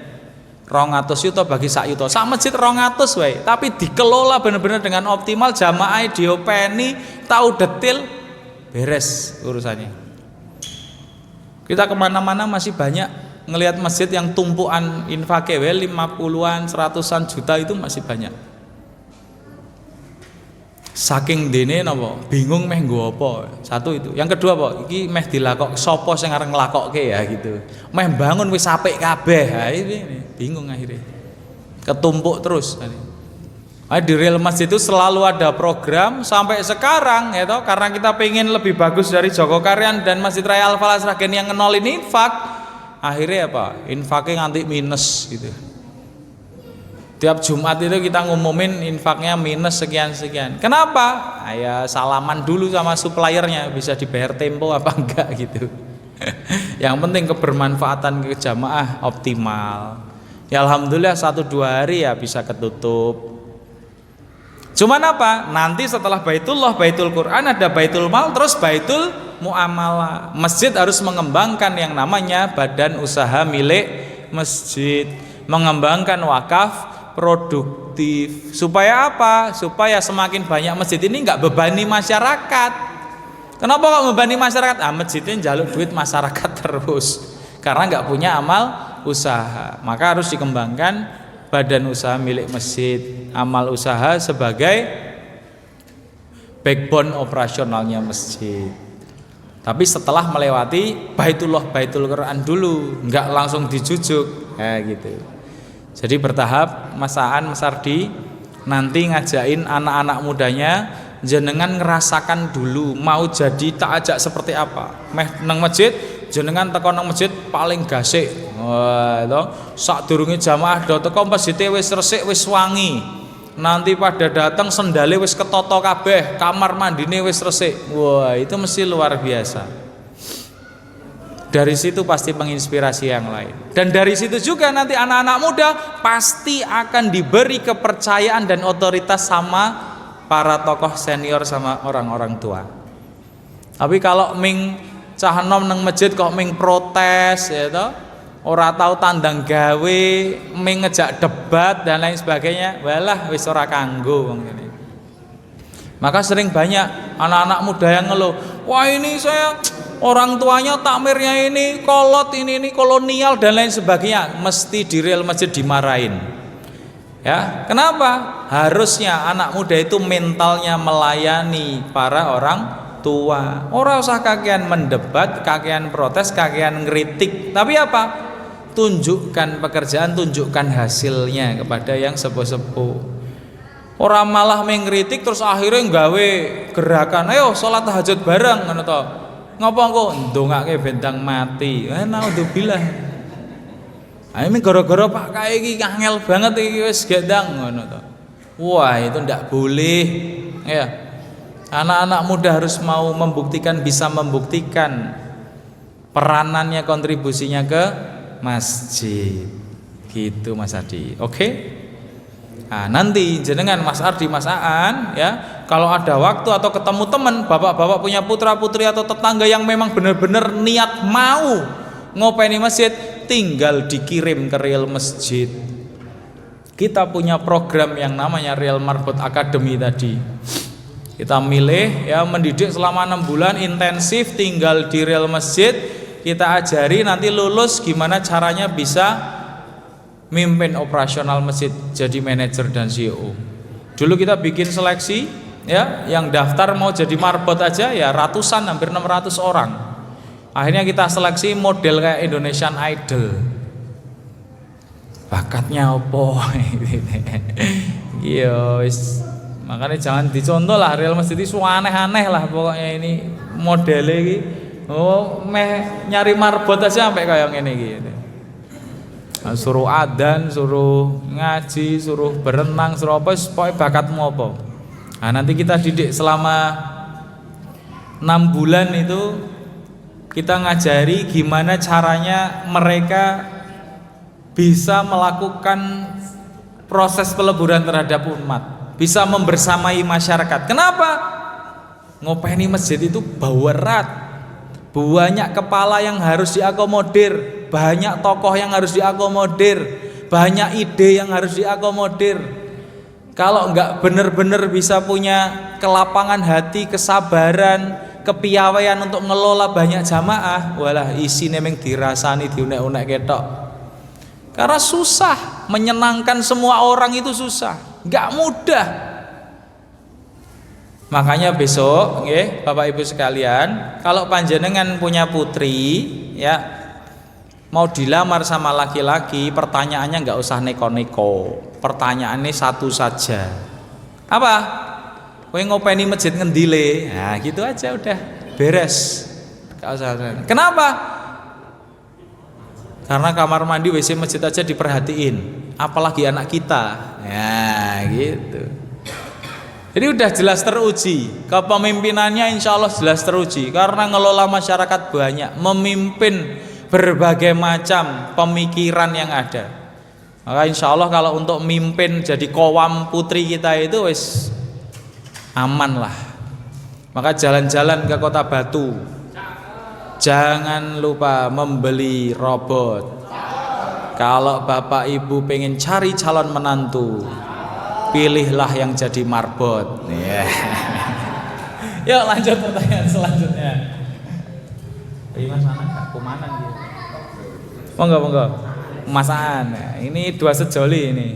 200 yuto bagi sak yuto. Sak masjid 200 wae, tapi dikelola benar-benar dengan optimal, jamaah diopeni, tahu detail, beres urusannya. Kita kemana-mana masih banyak ngelihat masjid yang tumpuan infake 50-an, 100-an juta, itu masih banyak. Saking dene napa bingung meh nggo apa. Satu itu. Yang kedua apa? Iki meh dilakok sapa sing arep nglakokke ya gitu. Meh bangun wis apik kabeh. Ha ini bingung akhirnya. Ketumpuk terus. Di Real Masjid itu selalu ada program sampai sekarang ya toh, karena kita pengen lebih bagus dari Joko Karyan dan Masjid Raya Al Falah Sragen yang ngenolin infak. Akhirnya apa? Infaknya nganti minus gitu. Tiap Jumat itu kita ngumumin infaknya minus sekian-sekian. Kenapa? Ya salaman dulu sama suppliernya, bisa dibayar tempo apa enggak gitu. Yang penting kebermanfaatan ke jamaah optimal. Ya alhamdulillah 1-2 hari ya bisa ketutup. Cuman apa? Nanti setelah Baitullah, Baitul Quran, ada Baitul Mal, terus Baitul Muamalah. Masjid harus mengembangkan yang namanya badan usaha milik masjid, mengembangkan wakaf produktif. Supaya apa? Supaya semakin banyak masjid ini nggak bebani masyarakat. Kenapa kok membebani masyarakat? Masjidnya njaluk duit masyarakat terus karena nggak punya amal usaha. Maka harus dikembangkan badan usaha milik masjid, amal usaha sebagai backbone operasionalnya masjid. Tapi setelah melewati Baitullah, Baitul Quran dulu, nggak langsung dijujuk gitu. Jadi bertahap. Mas Aan, Mas Ardi nanti ngajain anak-anak mudanya, jenengan ngerasakan dulu mau jadi tak ajak seperti apa. Meh nang masjid, jenengan teko nang masjid paling gasik. Wah, itu sadurunge jamaah do teko masjide wis resik, wis wangi. Nanti pada datang sendale wis ketoto kabeh, kamar mandine wis resik. Wah, itu mesti luar biasa. Dari situ pasti menginspirasi yang lain. Dan dari situ juga nanti anak-anak muda pasti akan diberi kepercayaan dan otoritas sama para tokoh senior, sama orang-orang tua. Tapi kalau ming cah enom nang masjid kok ming protes ya toh, ora tahu tandang gawe, ming ngejak debat dan lain sebagainya, walah wis ora kanggo wong ngene. Maka sering banyak anak-anak muda yang ngeluh, wah ini saya orang tuanya takmirnya ini kolot, ini kolonial dan lain sebagainya. Mesti di Real Masjid dimarahin. Ya, kenapa? Harusnya anak muda itu mentalnya melayani para orang tua. Ora usah kakean mendebat, kakean protes, kakean ngeritik. Tapi apa? Tunjukkan pekerjaan, tunjukkan hasilnya kepada yang sepuh-sepuh. Orang malah mengkritik terus akhirnya nggawe gerakan, ayo sholat tahajud bareng ngono to. Ngopo engko ndongake bentang mati. Naudzubillah. Ini gara-gara Pak Kai iki angel banget iki wis gendang ngono to. Wah, itu ndak boleh. Ya. Anak-anak muda harus mau membuktikan, bisa membuktikan peranannya, kontribusinya ke masjid. Gitu Mas Adi. Oke? Nah, nanti jenengan Mas Ardi, Mas Aan ya, kalau ada waktu atau ketemu teman, bapak-bapak punya putra-putri atau tetangga yang memang benar-benar niat mau ngopeni masjid, tinggal dikirim ke Real Masjid. Kita punya program yang namanya Real Marbot Academy tadi. Kita milih ya, mendidik selama 6 bulan intensif, tinggal di Real Masjid, kita ajari nanti lulus gimana caranya bisa mimpin operasional masjid, jadi manajer dan CEO. Dulu kita bikin seleksi ya, yang daftar mau jadi marbot aja ya ratusan, hampir 600 orang. Akhirnya kita seleksi model kayak Indonesian Idol. Bakatnya opo? Iya, wis. Makanya jangan dicontoh lah Real Masjid itu aneh-aneh lah pokoknya ini modelnya iki. Oh, meh nyari marbot aja sampai kayak ngene iki. Nah, suruh adzan, suruh ngaji, suruh berenang, suruh apa, pokoknya bakatmu apa. Nah, nanti kita didik selama 6 bulan itu kita ngajari gimana caranya mereka bisa melakukan proses peleburan terhadap umat, bisa membersamai masyarakat. Kenapa? Ngopeni masjid itu berat, banyak kepala yang harus diakomodir, banyak tokoh yang harus diakomodir, banyak ide yang harus diakomodir. Kalau enggak benar-benar bisa punya kelapangan hati, kesabaran, kepiawaian untuk ngelola banyak jamaah, walah isi nemeng dirasani diunek-unek ketok. Karena susah, menyenangkan semua orang itu susah, enggak mudah. Makanya besok, nggih, Bapak Ibu sekalian, kalau panjenengan punya putri, ya mau dilamar sama laki-laki, pertanyaannya enggak usah neko-neko. Pertanyaannya satu saja. Apa? Kowe ngopeni masjid ngendile. Nah, gitu aja udah beres. Enggak usah. Kenapa? Karena kamar mandi WC masjid aja diperhatiin, apalagi anak kita. Ya, gitu. Jadi udah jelas teruji, kepemimpinannya insya Allah jelas teruji karena ngelola masyarakat banyak, memimpin berbagai macam pemikiran yang ada. Maka insya Allah kalau untuk mimpin jadi kowam putri kita itu wis aman lah. Maka jalan-jalan ke Kota Batu, jangan lupa membeli robot. Kalau bapak ibu pengen cari calon menantu, pilihlah yang jadi marbot. Yeah. Yuk lanjut pertanyaan selanjutnya. Mas mana? Aku mana dia? Monggo. Mas An, ini dua sejoli ini.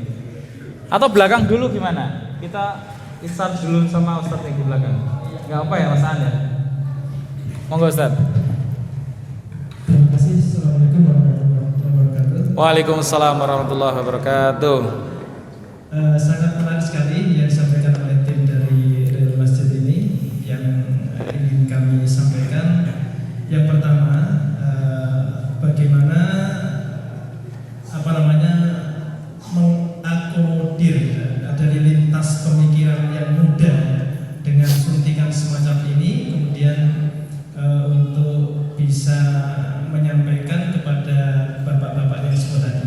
Atau belakang dulu gimana? Kita start dulu sama Ustadz yang di belakang. Enggak apa ya Mas An ya? Monggo Ustadz. Terima kasih. Assalamualaikum warahmatullahi wabarakatuh. Waalaikumsalam warahmatullahi wabarakatuh. Sangat menarik sekali yang disampaikan oleh tim dari Real Masjid ini yang ingin kami sampaikan. Yang pertama, bagaimana mengakomodir dari lintas pemikiran yang muda dengan suntikan semacam ini, kemudian untuk bisa menyampaikan kepada bapak-bapak yang disebut tadi.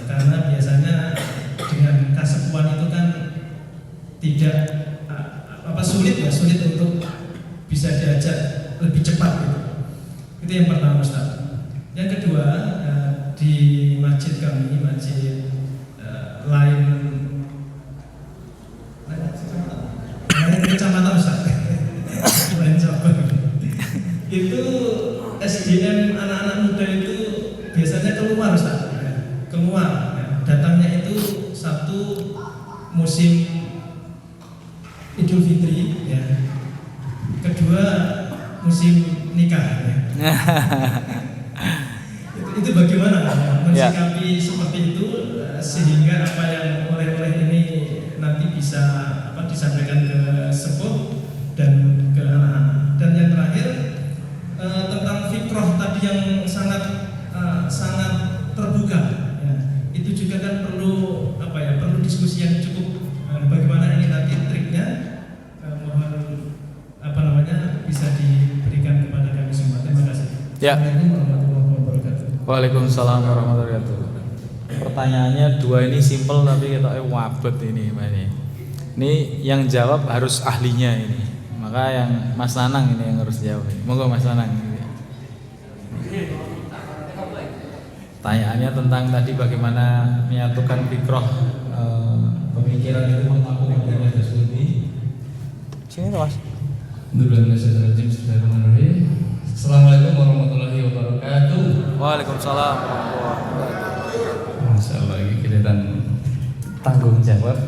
Karena biasanya dengan kasepuan itu kan tidak sulit untuk bisa diajak lebih cepat gitu. Itu yang pertama Ustaz. Yang kedua, di masjid kami, masjid lain kecamatan Ustaz. Lain cabang. Itu SDM anak-anak muda itu biasanya keluar Ustaz. Keluar. Datangnya itu satu musim Idul Fitri ya. Kedua musim nikah ya. itu bagaimana mensikapi seperti itu sehingga apa yang oleh-oleh ini nanti bisa disampaikan ke sepuh dan ke anak-anak. Dan yang terakhir tentang fikrah tadi yang sangat terbuka ya. Itu juga kan perlu diskusi yang cukup bagaimana ini nanti triknya mohon bisa diberikan kepada kami semua. Terima kasih. Ya. Assalamualaikum warahmatullahi wabarakatuh. Waalaikumsalam warahmatullahi wabarakatuh. Pertanyaannya dua ini simpel tapi kita wabet ini Pak ini. Ini yang jawab harus ahlinya ini. Maka yang Mas Nanang ini yang harus jawab. Monggo Mas Nanang. Pertanyaannya tentang tadi bagaimana menyatukan fikroh pemikiran itu mengakomodir tersebut ini. Sini Mas. Assalamualaikum warahmatullahi wabarakatuh. Waalaikumsalam warahmatullahi wabarakatuh. Masya Allah, ini kelihatan tanggung jawab.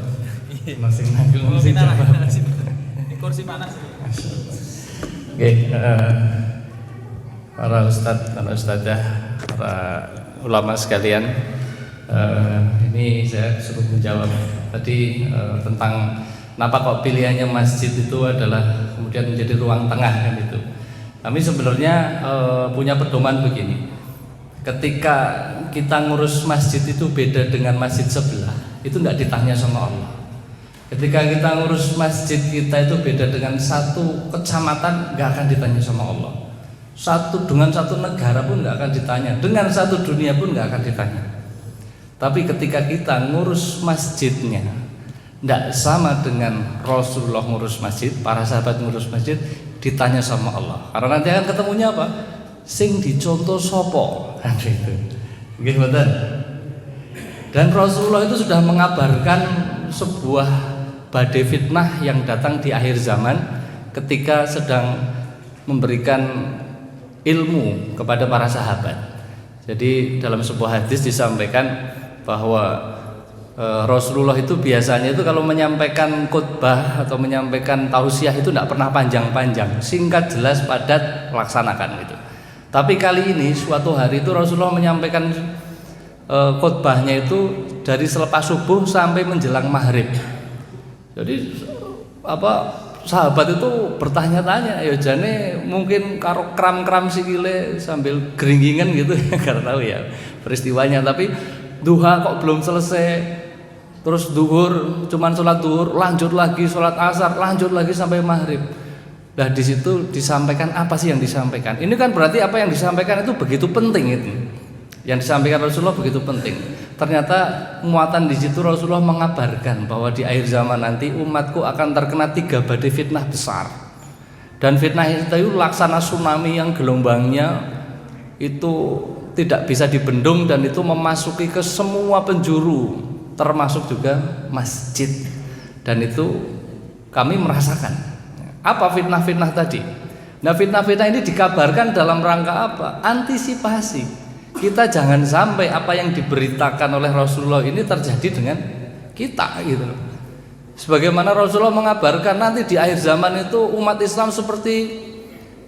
Masih nanggung jawab. Ini kursi panas. Oke, para ustadz, para ustadzah, para ulama sekalian. Ini saya suruh menjawab tadi tentang kenapa kok pilihannya masjid itu adalah kemudian menjadi ruang tengah kan itu. Kami sebenarnya punya pedoman begini. Ketika kita ngurus masjid itu beda dengan masjid sebelah, itu nggak ditanya sama Allah. Ketika kita ngurus masjid kita itu beda dengan satu kecamatan, nggak akan ditanya sama Allah. Dengan satu negara pun nggak akan ditanya, dengan satu dunia pun nggak akan ditanya. Tapi ketika kita ngurus masjidnya, tidak sama dengan Rasulullah ngurus masjid, para sahabat ngurus masjid, ditanya sama Allah. Karena nanti akan ketemunya apa? Sing dicontoh sopo, kan itu. Gimana? Dan Rasulullah itu sudah mengabarkan sebuah badai fitnah yang datang di akhir zaman ketika sedang memberikan ilmu kepada para sahabat. Jadi dalam sebuah hadis disampaikan bahwa Rasulullah itu biasanya itu kalau menyampaikan khutbah atau menyampaikan tausiah itu tidak pernah panjang-panjang, singkat, jelas, padat, laksanakan gitu. Tapi kali ini suatu hari itu Rasulullah menyampaikan khutbahnya itu dari selepas subuh sampai menjelang maghrib. Jadi sahabat itu bertanya-tanya, ya jane mungkin karo kram-kram sikile sambil geringgingan gitu, nggak tahu ya peristiwanya. Tapi duha kok belum selesai, terus duhur cuman sholat duhur, lanjut lagi sholat asar, lanjut lagi sampai maghrib. Nah di situ disampaikan apa sih yang disampaikan? Ini kan berarti apa yang disampaikan itu begitu penting itu. Yang disampaikan Rasulullah begitu penting. Ternyata muatan di situ Rasulullah mengabarkan bahwa di akhir zaman nanti umatku akan terkena 3 badai fitnah besar. Dan fitnah itu laksana tsunami yang gelombangnya itu tidak bisa dibendung dan itu memasuki ke semua penjuru, termasuk juga masjid. Dan itu kami merasakan. Apa fitnah-fitnah tadi? Nah, fitnah-fitnah ini dikabarkan dalam rangka apa? Antisipasi. Kita jangan sampai apa yang diberitakan oleh Rasulullah ini terjadi dengan kita gitu loh. Sebagaimana Rasulullah mengabarkan nanti di akhir zaman itu umat Islam seperti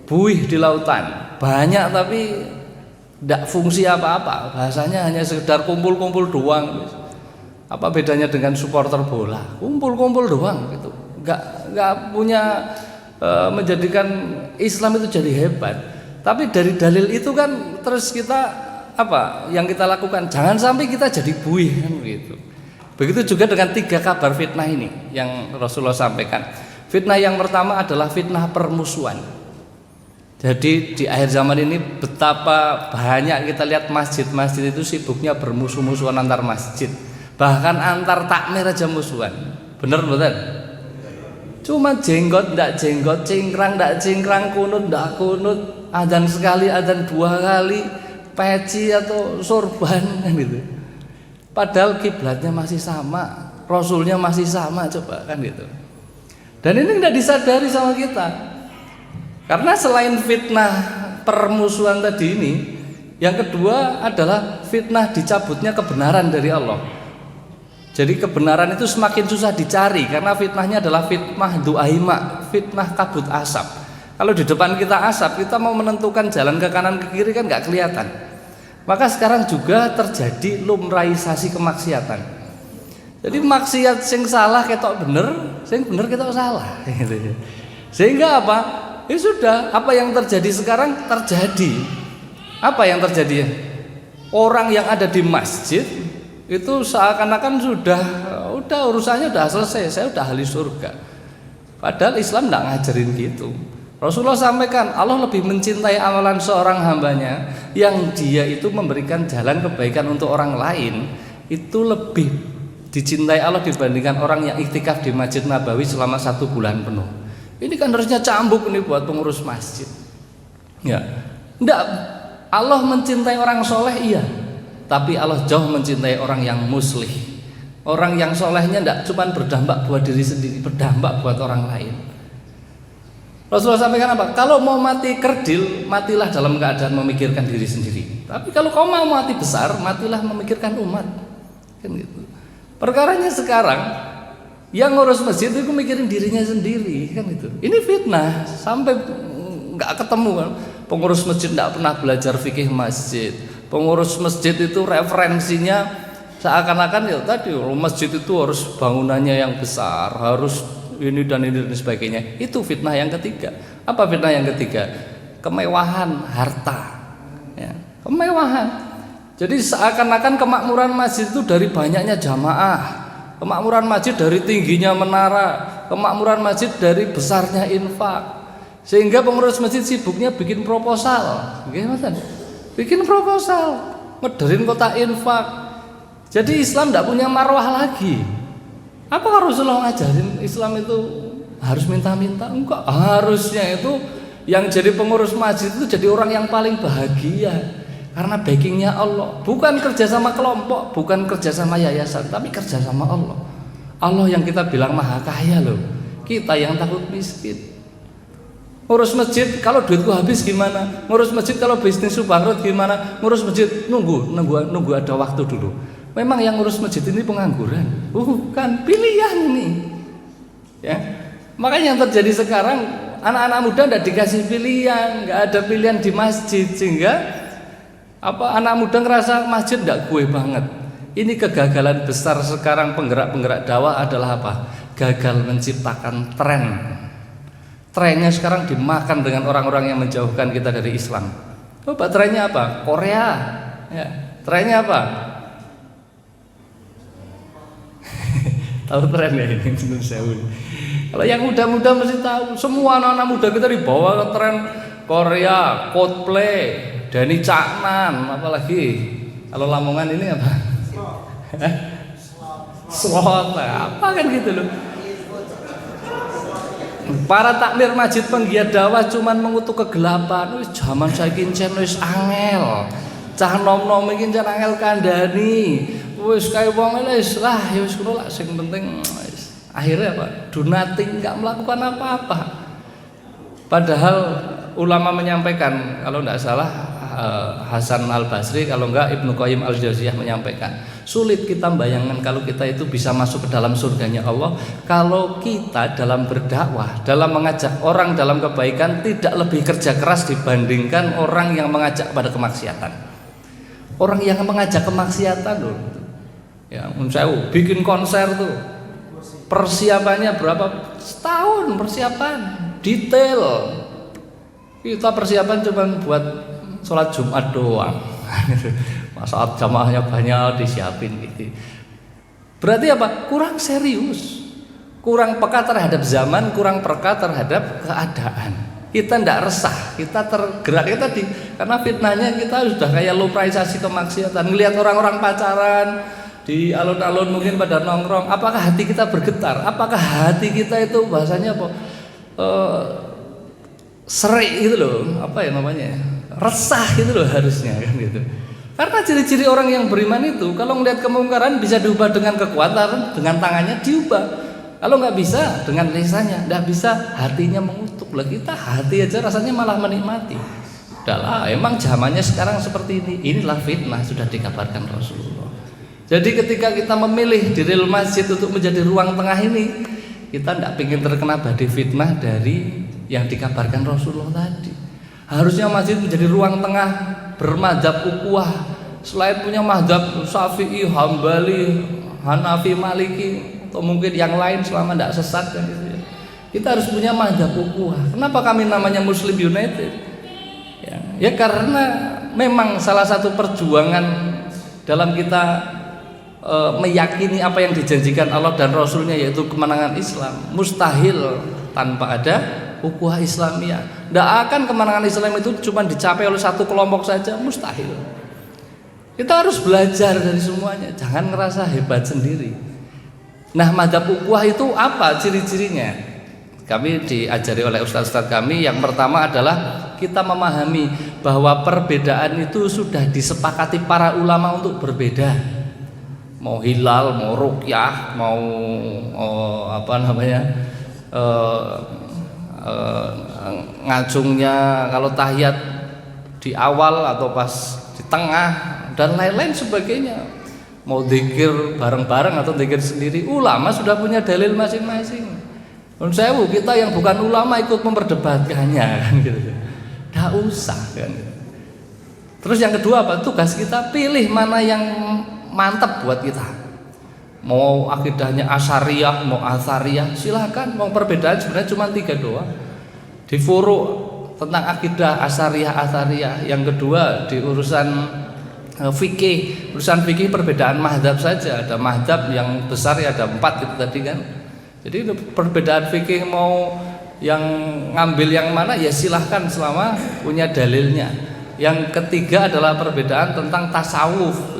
buih di lautan, banyak tapi tidak fungsi apa-apa, bahasanya hanya sekedar kumpul-kumpul doang. Apa bedanya dengan supporter bola? Kumpul-kumpul doang gitu. Nggak punya menjadikan Islam itu jadi hebat. Tapi dari dalil itu kan terus kita apa yang kita lakukan? Jangan sampai kita jadi buih kan begitu. Begitu juga dengan 3 kabar fitnah ini yang Rasulullah sampaikan. Fitnah yang pertama adalah fitnah permusuhan. Jadi di akhir zaman ini betapa banyak kita lihat masjid-masjid itu sibuknya bermusuh-musuhan antar masjid. Bahkan antar takmir aja musuhan. Bener betul? Cuma jenggot ndak jenggot, cingkrang ndak cingkrang, kunut ndak kunut, adzan sekali, adzan 2 kali, peci atau sorban kan gitu. Padahal kiblatnya masih sama, Rasulnya masih sama, coba kan gitu. Dan ini tidak disadari sama kita. Karena selain fitnah permusuhan tadi ini, yang kedua adalah fitnah dicabutnya kebenaran dari Allah. Jadi kebenaran itu semakin susah dicari karena fitnahnya adalah fitnah du'aima, fitnah kabut asap. Kalau di depan kita asap, kita mau menentukan jalan ke kanan ke kiri kan nggak kelihatan. Maka sekarang juga terjadi lumrahisasi kemaksiatan. Jadi maksiat sing salah ketok bener, sing bener ketok salah. Sehingga apa? Ya sudah, apa yang terjadi sekarang terjadi. Apa yang terjadi? Orang yang ada di masjid itu seakan-akan sudah urusannya sudah selesai, saya sudah ahli surga. Padahal Islam tidak ngajarin gitu. Rasulullah sampaikan Allah lebih mencintai amalan seorang hambanya yang dia itu memberikan jalan kebaikan untuk orang lain, itu lebih dicintai Allah dibandingkan orang yang iktikaf di Masjid Nabawi selama 1 bulan penuh. Ini kan harusnya cambuk nih buat pengurus masjid. Ya, enggak. Allah mencintai orang soleh iya, tapi Allah jauh mencintai orang yang muslih. Orang yang solehnya enggak cuma berdampak buat diri sendiri, berdampak buat orang lain. Rasulullah sampaikan apa? Kalau mau mati kerdil, matilah dalam keadaan memikirkan diri sendiri. Tapi kalau kau mau mati besar, matilah memikirkan umat. Kan gitu. Perkaranya sekarang yang ngurus masjid itu mikirin dirinya sendiri kan itu. Ini fitnah sampai nggak ketemu kan. Pengurus masjid tidak pernah belajar fikih masjid. Pengurus masjid itu referensinya seakan-akan ya tadi masjid itu harus bangunannya yang besar, harus ini dan sebagainya. Itu fitnah yang ketiga. Apa fitnah yang ketiga? Kemewahan harta, ya, kemewahan. Jadi seakan-akan kemakmuran masjid itu dari banyaknya jamaah, kemakmuran masjid dari tingginya menara, kemakmuran masjid dari besarnya infak. Sehingga pengurus masjid sibuknya bikin proposal, gimana? Bikin proposal, ngederin kota infak. Jadi Islam tidak punya marwah lagi. Apakah Rasulullah ngajarin Islam itu harus minta-minta? Enggak, harusnya itu yang jadi pengurus masjid itu jadi orang yang paling bahagia karena backingnya Allah. Bukan kerja sama kelompok, bukan kerja sama yayasan, tapi kerja sama Allah. Allah yang kita bilang maha kaya loh. Kita yang takut miskin. Ngurus masjid kalau duitku habis gimana? Ngurus masjid kalau bisnis bangkrut gimana? Ngurus masjid nunggu ada waktu dulu. Memang yang ngurus masjid ini pengangguran, bukan pilihan ini. Ya, makanya yang terjadi sekarang anak-anak muda tidak dikasih pilihan, nggak ada pilihan di masjid sehingga anak muda ngerasa masjid tidak gue banget. Ini kegagalan besar sekarang penggerak-penggerak dakwah adalah apa? Gagal menciptakan tren. Trennya sekarang dimakan dengan orang-orang yang menjauhkan kita dari Islam. Coba trennya apa? Korea. Ya. Trennya apa? Tahu tren ya ini? Kalau yang muda-muda mesti tahu. Semua anak-anak muda kita dibawa ke tren Korea, Coldplay, Denny Caknan, apalagi kalau Lamongan ini apa? Slot, apa kan gitu loh. Para takmir masjid penggiat dakwah cuman mengutuk kegelapan. Wis zaman saiki encen wis angel. Cah nom-nom iki encen angel kandhani. Wis kaya wong wis lah ya wis ngono lah sing penting akhirnya apa? Do nothing, enggak melakukan apa-apa. Padahal ulama menyampaikan, kalau tidak salah Hasan Al-Basri, kalau enggak Ibnu Qayyim Al-Jauziyah menyampaikan, sulit kita bayangkan kalau kita itu bisa masuk ke dalam surganya Allah kalau kita dalam berdakwah, dalam mengajak orang dalam kebaikan tidak lebih kerja keras dibandingkan orang yang mengajak pada kemaksiatan. Orang yang mengajak kemaksiatan loh, ya, bikin konser tuh persiapannya berapa setahun, persiapan detail. Kita persiapan cuma buat sholat Jumat doang. Saat jamaahnya banyak disiapin gitu. Berarti apa? Kurang serius, kurang peka terhadap zaman, kurang peka terhadap keadaan. Kita tidak resah, kita tergerak kita karena fitnahnya kita sudah kayak lumrahisasi kemaksiatan. Ngelihat orang-orang pacaran di alun-alun mungkin pada nongkrong, apakah hati kita bergetar? Apakah hati kita itu bahasanya apa? Serik gitu loh, apa ya namanya? Resah gitu loh harusnya kan gitu. Karena ciri-ciri orang yang beriman itu kalau melihat kemungkaran bisa diubah dengan kekuatan, dengan tangannya diubah. Kalau nggak bisa dengan lisannya, nggak bisa hatinya mengutuk. Lah kita hati aja rasanya malah menikmati. Udahlah, emang zamannya sekarang seperti ini. Inilah fitnah sudah dikabarkan Rasulullah. Jadi ketika kita memilih diri masjid untuk menjadi ruang tengah ini, kita tidak ingin terkena badai fitnah dari yang dikabarkan Rasulullah tadi. Harusnya masjid menjadi ruang tengah bermadzhab ukhuwah. Selain punya madzhab Syafi'i, Hambali, Hanafi, Maliki atau mungkin yang lain selama tidak sesat kan gitu ya. Kita harus punya madzhab ukhuwah. Kenapa kami namanya Muslim United? Ya karena memang salah satu perjuangan dalam kita meyakini apa yang dijanjikan Allah dan Rasulnya yaitu kemenangan Islam mustahil tanpa ada ukhuwah Islamiyah. Tidak akan kemenangan Islam itu cuma dicapai oleh satu kelompok saja, mustahil. Kita harus belajar dari semuanya, jangan ngerasa hebat sendiri. Nah, madzhab ukhuwah itu apa ciri-cirinya? Kami diajari oleh ustaz-ustaz kami, yang pertama adalah kita memahami bahwa perbedaan itu sudah disepakati para ulama untuk berbeda. Mau hilal, mau ruqyah, mau ngacungnya kalau tahiyat di awal atau pas di tengah dan lain-lain sebagainya, mau zikir bareng-bareng atau zikir sendiri, ulama sudah punya dalil masing-masing. Kita yang bukan ulama ikut memperdebatkannya kan gitu. Nggak usah kan. Terus yang kedua apa? Tugas kita pilih mana yang mantap buat kita. Mau akidahnya Asyariyah, mau Athariyah, silakan. Mau perbedaan sebenarnya cuma 3 doang. Di furu tentang akidah Asyariyah, Athariyah. Yang kedua di urusan fikih. Urusan fikih perbedaan mazhab saja. Ada mazhab yang besar ya ada 4 itu tadi kan. Jadi perbedaan fikih mau yang ngambil yang mana ya silahkan selama punya dalilnya. Yang ketiga adalah perbedaan tentang tasawuf.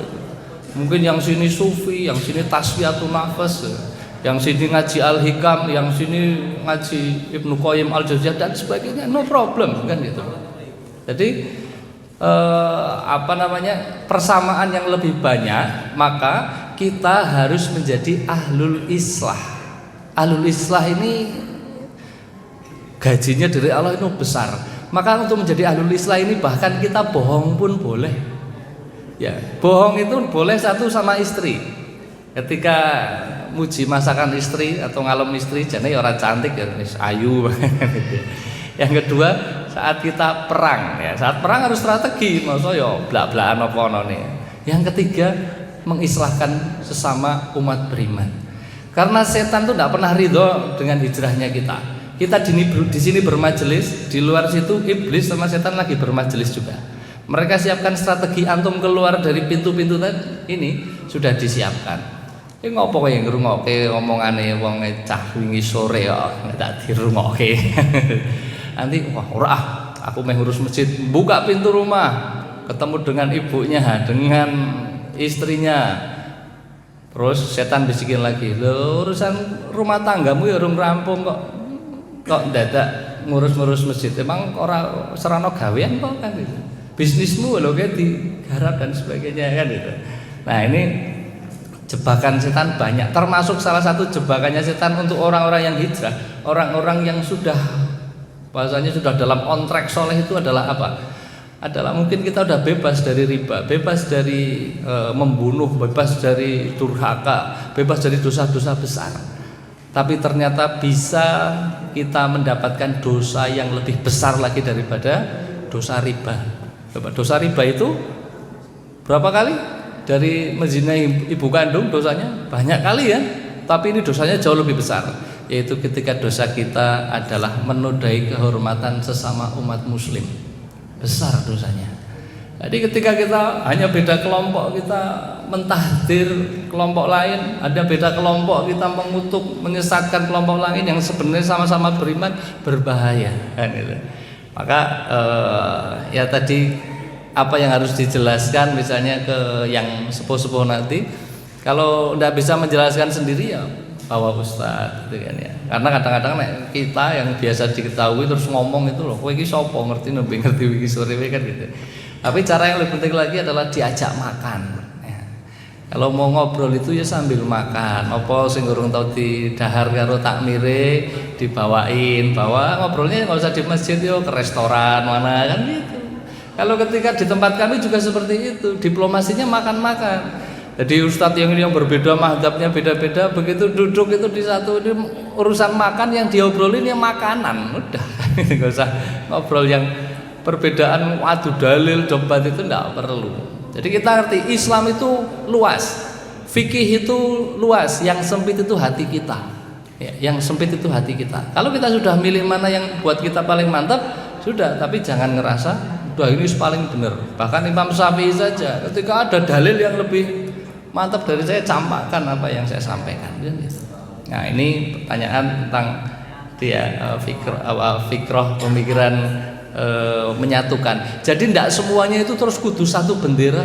Mungkin yang sini sufi, yang sini tasfiyatun nafas, yang sini ngaji al-hikam, yang sini ngaji Ibnu Qayyim al-Jauziyah dan sebagainya, no problem kan gitu. Jadi persamaan yang lebih banyak, maka kita harus menjadi ahlul islah. Ahlul islah ini gajinya dari Allah itu besar. Maka untuk menjadi ahlul islah ini bahkan kita bohong pun boleh. Ya, bohong itu boleh satu sama istri. Ketika muji masakan istri atau ngalem istri, jane ya ora cantik ya wis ayu. Yang kedua, saat kita perang ya, saat perang harus strategi, masa ya blak-blakan apa onone. Yang ketiga, mengislahkan sesama umat beriman. Karena setan itu tidak pernah ridho dengan hijrahnya kita. Kita di sini bermajelis, di luar situ iblis sama setan lagi bermajelis juga. Mereka siapkan strategi antum keluar dari pintu-pintu tadi ini sudah disiapkan. Ini ngopo kowe ngrungokke omongane wong cah wingi sore kok tak dirungokke. Nanti wah ora aku meh ngurus masjid, buka pintu rumah, ketemu dengan ibunya, dengan istrinya. Terus setan bisikin lagi, "Lho, urusan rumah tanggamu ya urung rampung kok dadak ngurus-ngurus masjid, emang ora serana gawean kok kan gitu. Bisnismu lho kayak digarap dan sebagainya kan gitu." Nah, ini jebakan setan banyak, termasuk salah satu jebakannya setan untuk orang-orang yang hijrah, orang-orang yang sudah bahasanya sudah dalam on track soleh itu adalah apa? Adalah mungkin kita udah bebas dari riba, bebas dari membunuh, bebas dari durhaka, bebas dari dosa-dosa besar. Tapi ternyata bisa kita mendapatkan dosa yang lebih besar lagi daripada dosa riba. Dosa riba itu berapa kali? Dari menzinai ibu kandung dosanya banyak kali ya. Tapi ini dosanya jauh lebih besar, yaitu ketika dosa kita adalah menodai kehormatan sesama umat muslim. Besar dosanya. Jadi ketika kita hanya beda kelompok, kita mentahdir kelompok lain, ada beda kelompok, kita mengutuk, menyesatkan kelompok lain yang sebenarnya sama-sama beriman, berbahaya kan itu. Maka ya tadi apa yang harus dijelaskan misalnya ke yang sepuh-sepuh nanti, kalau tidak bisa menjelaskan sendiri ya bawa ustaz gitu kan ya. Karena kadang-kadang kita yang biasa diketahui terus ngomong itu loh, kowe iki sapa ngerti nembe ngerti iki sore kan gitu. Tapi cara yang lebih penting lagi adalah diajak makan ya. Kalau mau ngobrol itu ya sambil makan. Apa sing urung tau didahar karo takmire dibawain, bawa ngobrolnya enggak usah di masjid yo, ke restoran mana kan gitu. Kalau ketika di tempat kami juga seperti itu, diplomasinya makan-makan. Jadi ustadz yang ini yang berbeda, mazhabnya beda-beda, begitu duduk itu di satu ini urusan makan yang diobrolin ya makanan, udah nggak usah ngobrol yang perbedaan adu dalil debat itu enggak perlu. Jadi kita ngerti Islam itu luas, fikih itu luas, yang sempit itu hati kita. Ya, yang sempit itu hati kita. Kalau kita sudah milih mana yang buat kita paling mantap, sudah. Tapi jangan ngerasa, udah ini paling benar. Bahkan Imam Syafi'i saja, ketika ada dalil yang lebih mantap dari saya, campakkan apa yang saya sampaikan. Nah ini pertanyaan tentang dia fikroh pemikiran menyatukan. Jadi tidak semuanya itu terus kudu satu bendera,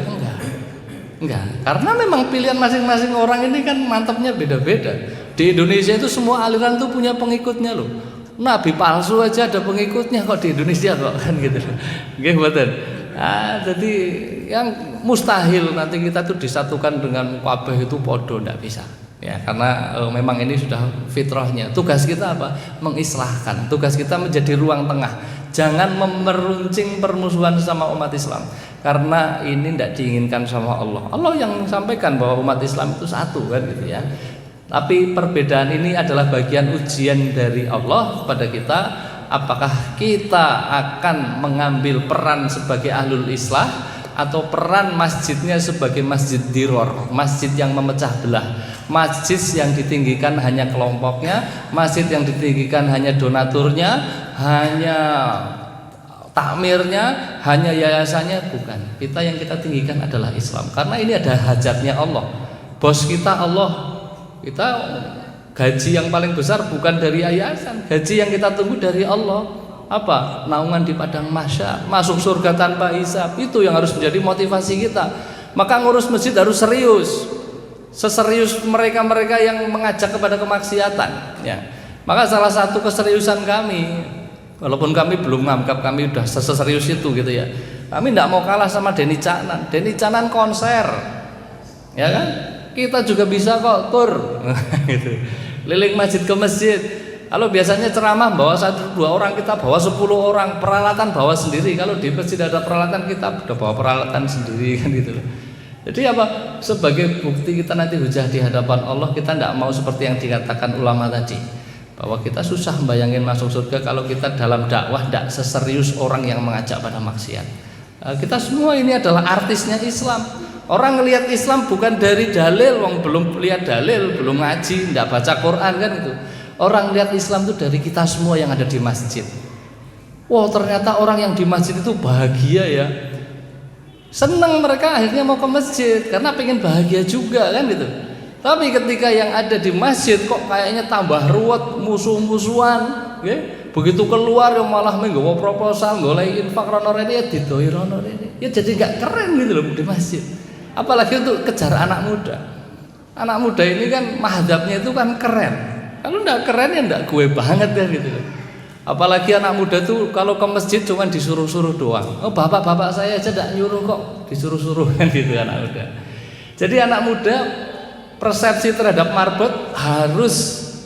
enggak. Karena memang pilihan masing-masing orang ini kan mantapnya beda-beda. Di Indonesia itu semua aliran itu punya pengikutnya loh. Nabi palsu aja ada pengikutnya kok di Indonesia kok kan gitu. Nggih mboten. Jadi yang mustahil nanti kita tuh disatukan dengan kabeh itu podo, ndak bisa. Ya, karena memang ini sudah fitrahnya. Tugas kita apa? Mengislahkan. Tugas kita menjadi ruang tengah. Jangan memeruncing permusuhan sama umat Islam. Karena ini tidak diinginkan sama Allah. Allah yang sampaikan bahwa umat Islam itu satu kan gitu ya. Tapi perbedaan ini adalah bagian ujian dari Allah kepada kita apakah kita akan mengambil peran sebagai ahlul islah atau peran masjidnya sebagai masjid diror, masjid yang memecah belah, masjid yang ditinggikan hanya kelompoknya, masjid yang ditinggikan hanya donaturnya, hanya takmirnya, hanya yayasannya. Bukan, kita yang kita tinggikan adalah Islam, karena ini ada hajatnya Allah. Bos kita Allah, kita gaji yang paling besar bukan dari yayasan, gaji yang kita tunggu dari Allah. Apa? Naungan di padang mahsyar, masuk surga tanpa hisab. Itu yang harus menjadi motivasi kita. Maka ngurus masjid harus serius, seserius mereka-mereka yang mengajak kepada kemaksiatan, ya. Maka salah satu keseriusan kami, walaupun kami belum menganggap kami sudah seserius itu gitu ya, kami tidak mau kalah sama Denny Canan. Denny Canan konser, ya kan? Kita juga bisa kok tur gitu. Liling masjid ke masjid. Kalau biasanya ceramah bawa 1-2 orang, kita bawa 10 orang, peralatan bawa sendiri. Kalau di masjid ada peralatan, kita udah bawa peralatan sendiri kan gitu. Jadi apa? Sebagai bukti kita nanti hujah di hadapan Allah, kita tidak mau seperti yang dikatakan ulama tadi, bahwa kita susah bayangin masuk surga kalau kita dalam dakwah tidak seserius orang yang mengajak pada maksiat. Kita semua ini adalah artisnya Islam. Orang ngelihat Islam bukan dari dalil, wong belum lihat dalil, belum ngaji, tidak baca Quran kan itu. Orang lihat Islam itu dari kita semua yang ada di masjid. Wow, ternyata orang yang di masjid itu bahagia ya. Senang mereka akhirnya mau ke masjid karena pengen bahagia juga kan gitu. Tapi ketika yang ada di masjid kok kayaknya tambah ruwet, musuh-musuhan, okay? Begitu keluar yang malah menggawa proposal, golek infak rono rene ya didoi rono rene. Ya jadi nggak keren gitu loh di masjid. Apalagi untuk kejar anak muda. Anak muda ini kan mahadzabnya itu kan keren. Kalau enggak keren ya enggak gue banget ya gitu. Apalagi anak muda tuh kalau ke masjid cuma disuruh-suruh doang. Oh bapak-bapak saya aja enggak nyuruh kok, disuruh-suruh kan gitu anak muda. Jadi anak muda persepsi terhadap marbot harus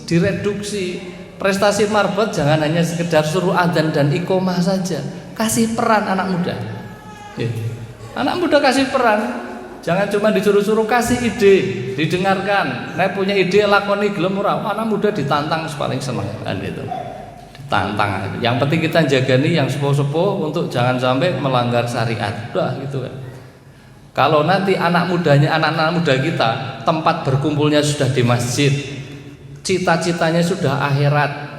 direduksi. Prestasi marbot jangan hanya sekedar suruh adzan dan iqomah saja. Kasih peran anak muda. Anak muda kasih peran. Jangan cuma disuruh-suruh, kasih ide, didengarkan. Nek punya ide lakoni gelem ora, anak muda ditantang paling seneng kan gitu. Ditantang. Yang penting kita jagani yang sepuh-sepuh untuk jangan sampai melanggar syariat. Udah gitu kan. Kalau nanti anak anak muda kita tempat berkumpulnya sudah di masjid, cita-citanya sudah akhirat.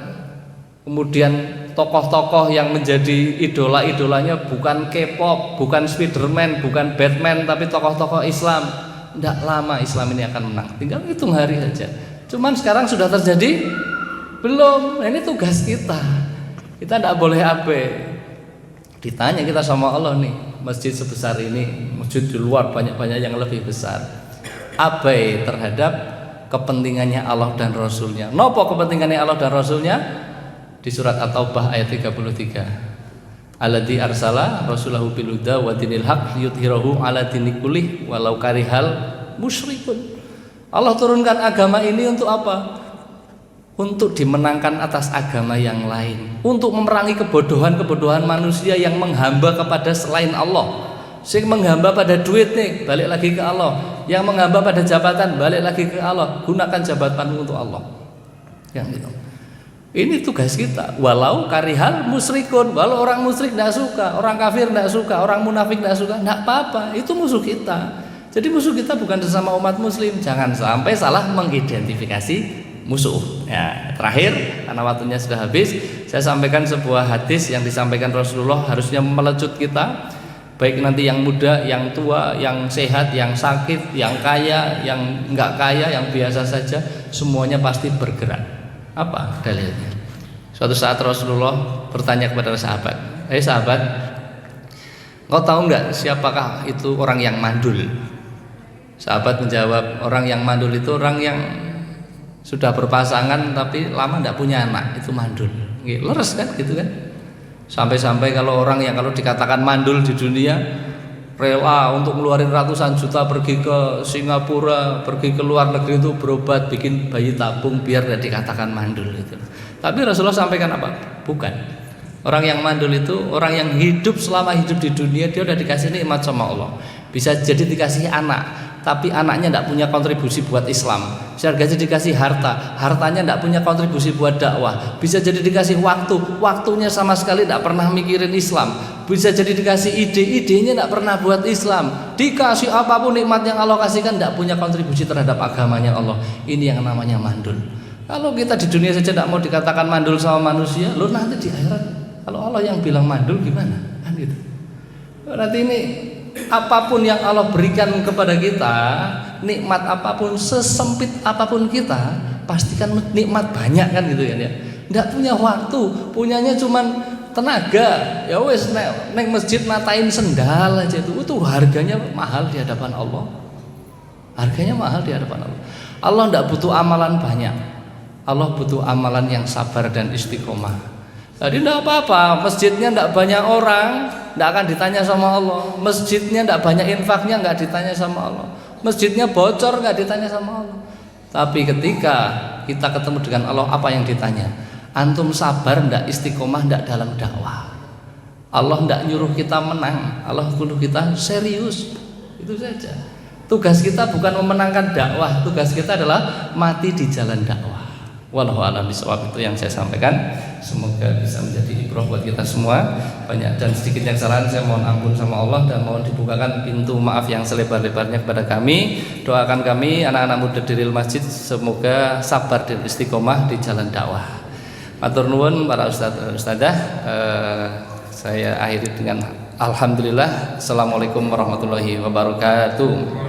Kemudian tokoh-tokoh yang menjadi idola-idolanya bukan K-pop, bukan Spiderman, bukan Batman, tapi tokoh-tokoh Islam. Tidak lama Islam ini akan menang. Tinggal hitung hari saja. Cuman sekarang sudah terjadi? Belum. Nah, ini tugas kita. Kita tidak boleh abe. Ditanya kita sama Allah nih, masjid sebesar ini, masjid di luar banyak-banyak yang lebih besar. Abai terhadap kepentingannya Allah dan Rasulnya. Nopo kepentingannya Allah dan Rasulnya? Di surat At-Taubah ayat 33. Alladzi arsala rasulahu bil huda wa dinil haq liyudhhirahu ala dini kullih walau karihal musyrikun. Allah turunkan agama ini untuk apa? Untuk dimenangkan atas agama yang lain, untuk memerangi kebodohan-kebodohan manusia yang menghamba kepada selain Allah. Sing menghamba pada duit nih, balik lagi ke Allah. Yang menghamba pada jabatan, balik lagi ke Allah. Gunakan jabatan untuk Allah. Yang gitu. Ini tugas kita. Walau karihal musyrikun, walau orang musyrik tidak suka, orang kafir tidak suka, orang munafik tidak suka, tidak apa-apa. Itu musuh kita. Jadi musuh kita bukan sesama umat muslim. Jangan sampai salah mengidentifikasi musuh. Ya, terakhir karena waktunya sudah habis, saya sampaikan sebuah hadis yang disampaikan Rasulullah harusnya melecut kita. Baik nanti yang muda, yang tua, yang sehat, yang sakit, yang kaya, yang enggak kaya, yang biasa saja, semuanya pasti bergerak. Apa dalilnya? Suatu saat Rasulullah bertanya kepada sahabat, sahabat, kau tahu nggak siapakah itu orang yang mandul? Sahabat menjawab, orang yang mandul itu orang yang sudah berpasangan tapi lama tidak punya anak, itu mandul. Leres kan gitu kan? Sampai-sampai kalau orang yang kalau dikatakan mandul di dunia rela untuk ngeluarin ratusan juta pergi ke Singapura, pergi ke luar negeri itu berobat, bikin bayi tabung biar tidak dikatakan mandul gitu. Tapi Rasulullah sampaikan apa? Bukan. Orang yang mandul itu orang yang hidup selama hidup di dunia dia udah dikasih nikmat sama Allah. Bisa jadi dikasih anak, tapi anaknya tidak punya kontribusi buat Islam. Bisa jadi dikasih harta, hartanya tidak punya kontribusi buat dakwah. Bisa jadi dikasih waktu, waktunya sama sekali tidak pernah mikirin Islam. Bisa jadi dikasih ide, idenya tidak pernah buat Islam. Dikasih apapun nikmat yang Allah kasihkan, tidak punya kontribusi terhadap agamanya Allah. Ini yang namanya mandul. Kalau kita di dunia saja tidak mau dikatakan mandul sama manusia, lo nanti di akhirat kalau Allah yang bilang mandul gimana? Kan gitu. Berarti ini apapun yang Allah berikan kepada kita, nikmat apapun, sesempit apapun kita, pastikan nikmat banyak kan gitu ya. Tidak punya waktu, punyanya cuman tenaga. Ya wes naik masjid natain sendal aja itu harganya mahal di hadapan Allah. Harganya mahal di hadapan Allah. Allah tidak butuh amalan banyak. Allah butuh amalan yang sabar dan istiqomah. Jadi tidak apa-apa, masjidnya tidak banyak orang, tidak akan ditanya sama Allah. Masjidnya tidak banyak infaknya, nggak ditanya sama Allah. Masjidnya bocor, nggak ditanya sama Allah. Tapi ketika kita ketemu dengan Allah, apa yang ditanya? Antum sabar ndak, istiqomah ndak dalam dakwah? Allah ndak nyuruh kita menang, Allah nyuruh kita serius. Itu saja. Tugas kita bukan memenangkan dakwah, tugas kita adalah mati di jalan dakwah. Wallahu a'lam bishawab, itu yang saya sampaikan. Semoga bisa menjadi ibrah buat kita semua. Banyak dan sedikit yang kesalahan saya mohon ampun sama Allah, dan mohon dibukakan pintu maaf yang selebar-lebarnya kepada kami. Doakan kami anak-anak muda Diril Masjid semoga sabar dan istiqomah di jalan dakwah. Matur nuwun para ustadzah. Saya akhiri dengan alhamdulillah. Assalamualaikum warahmatullahi wabarakatuh.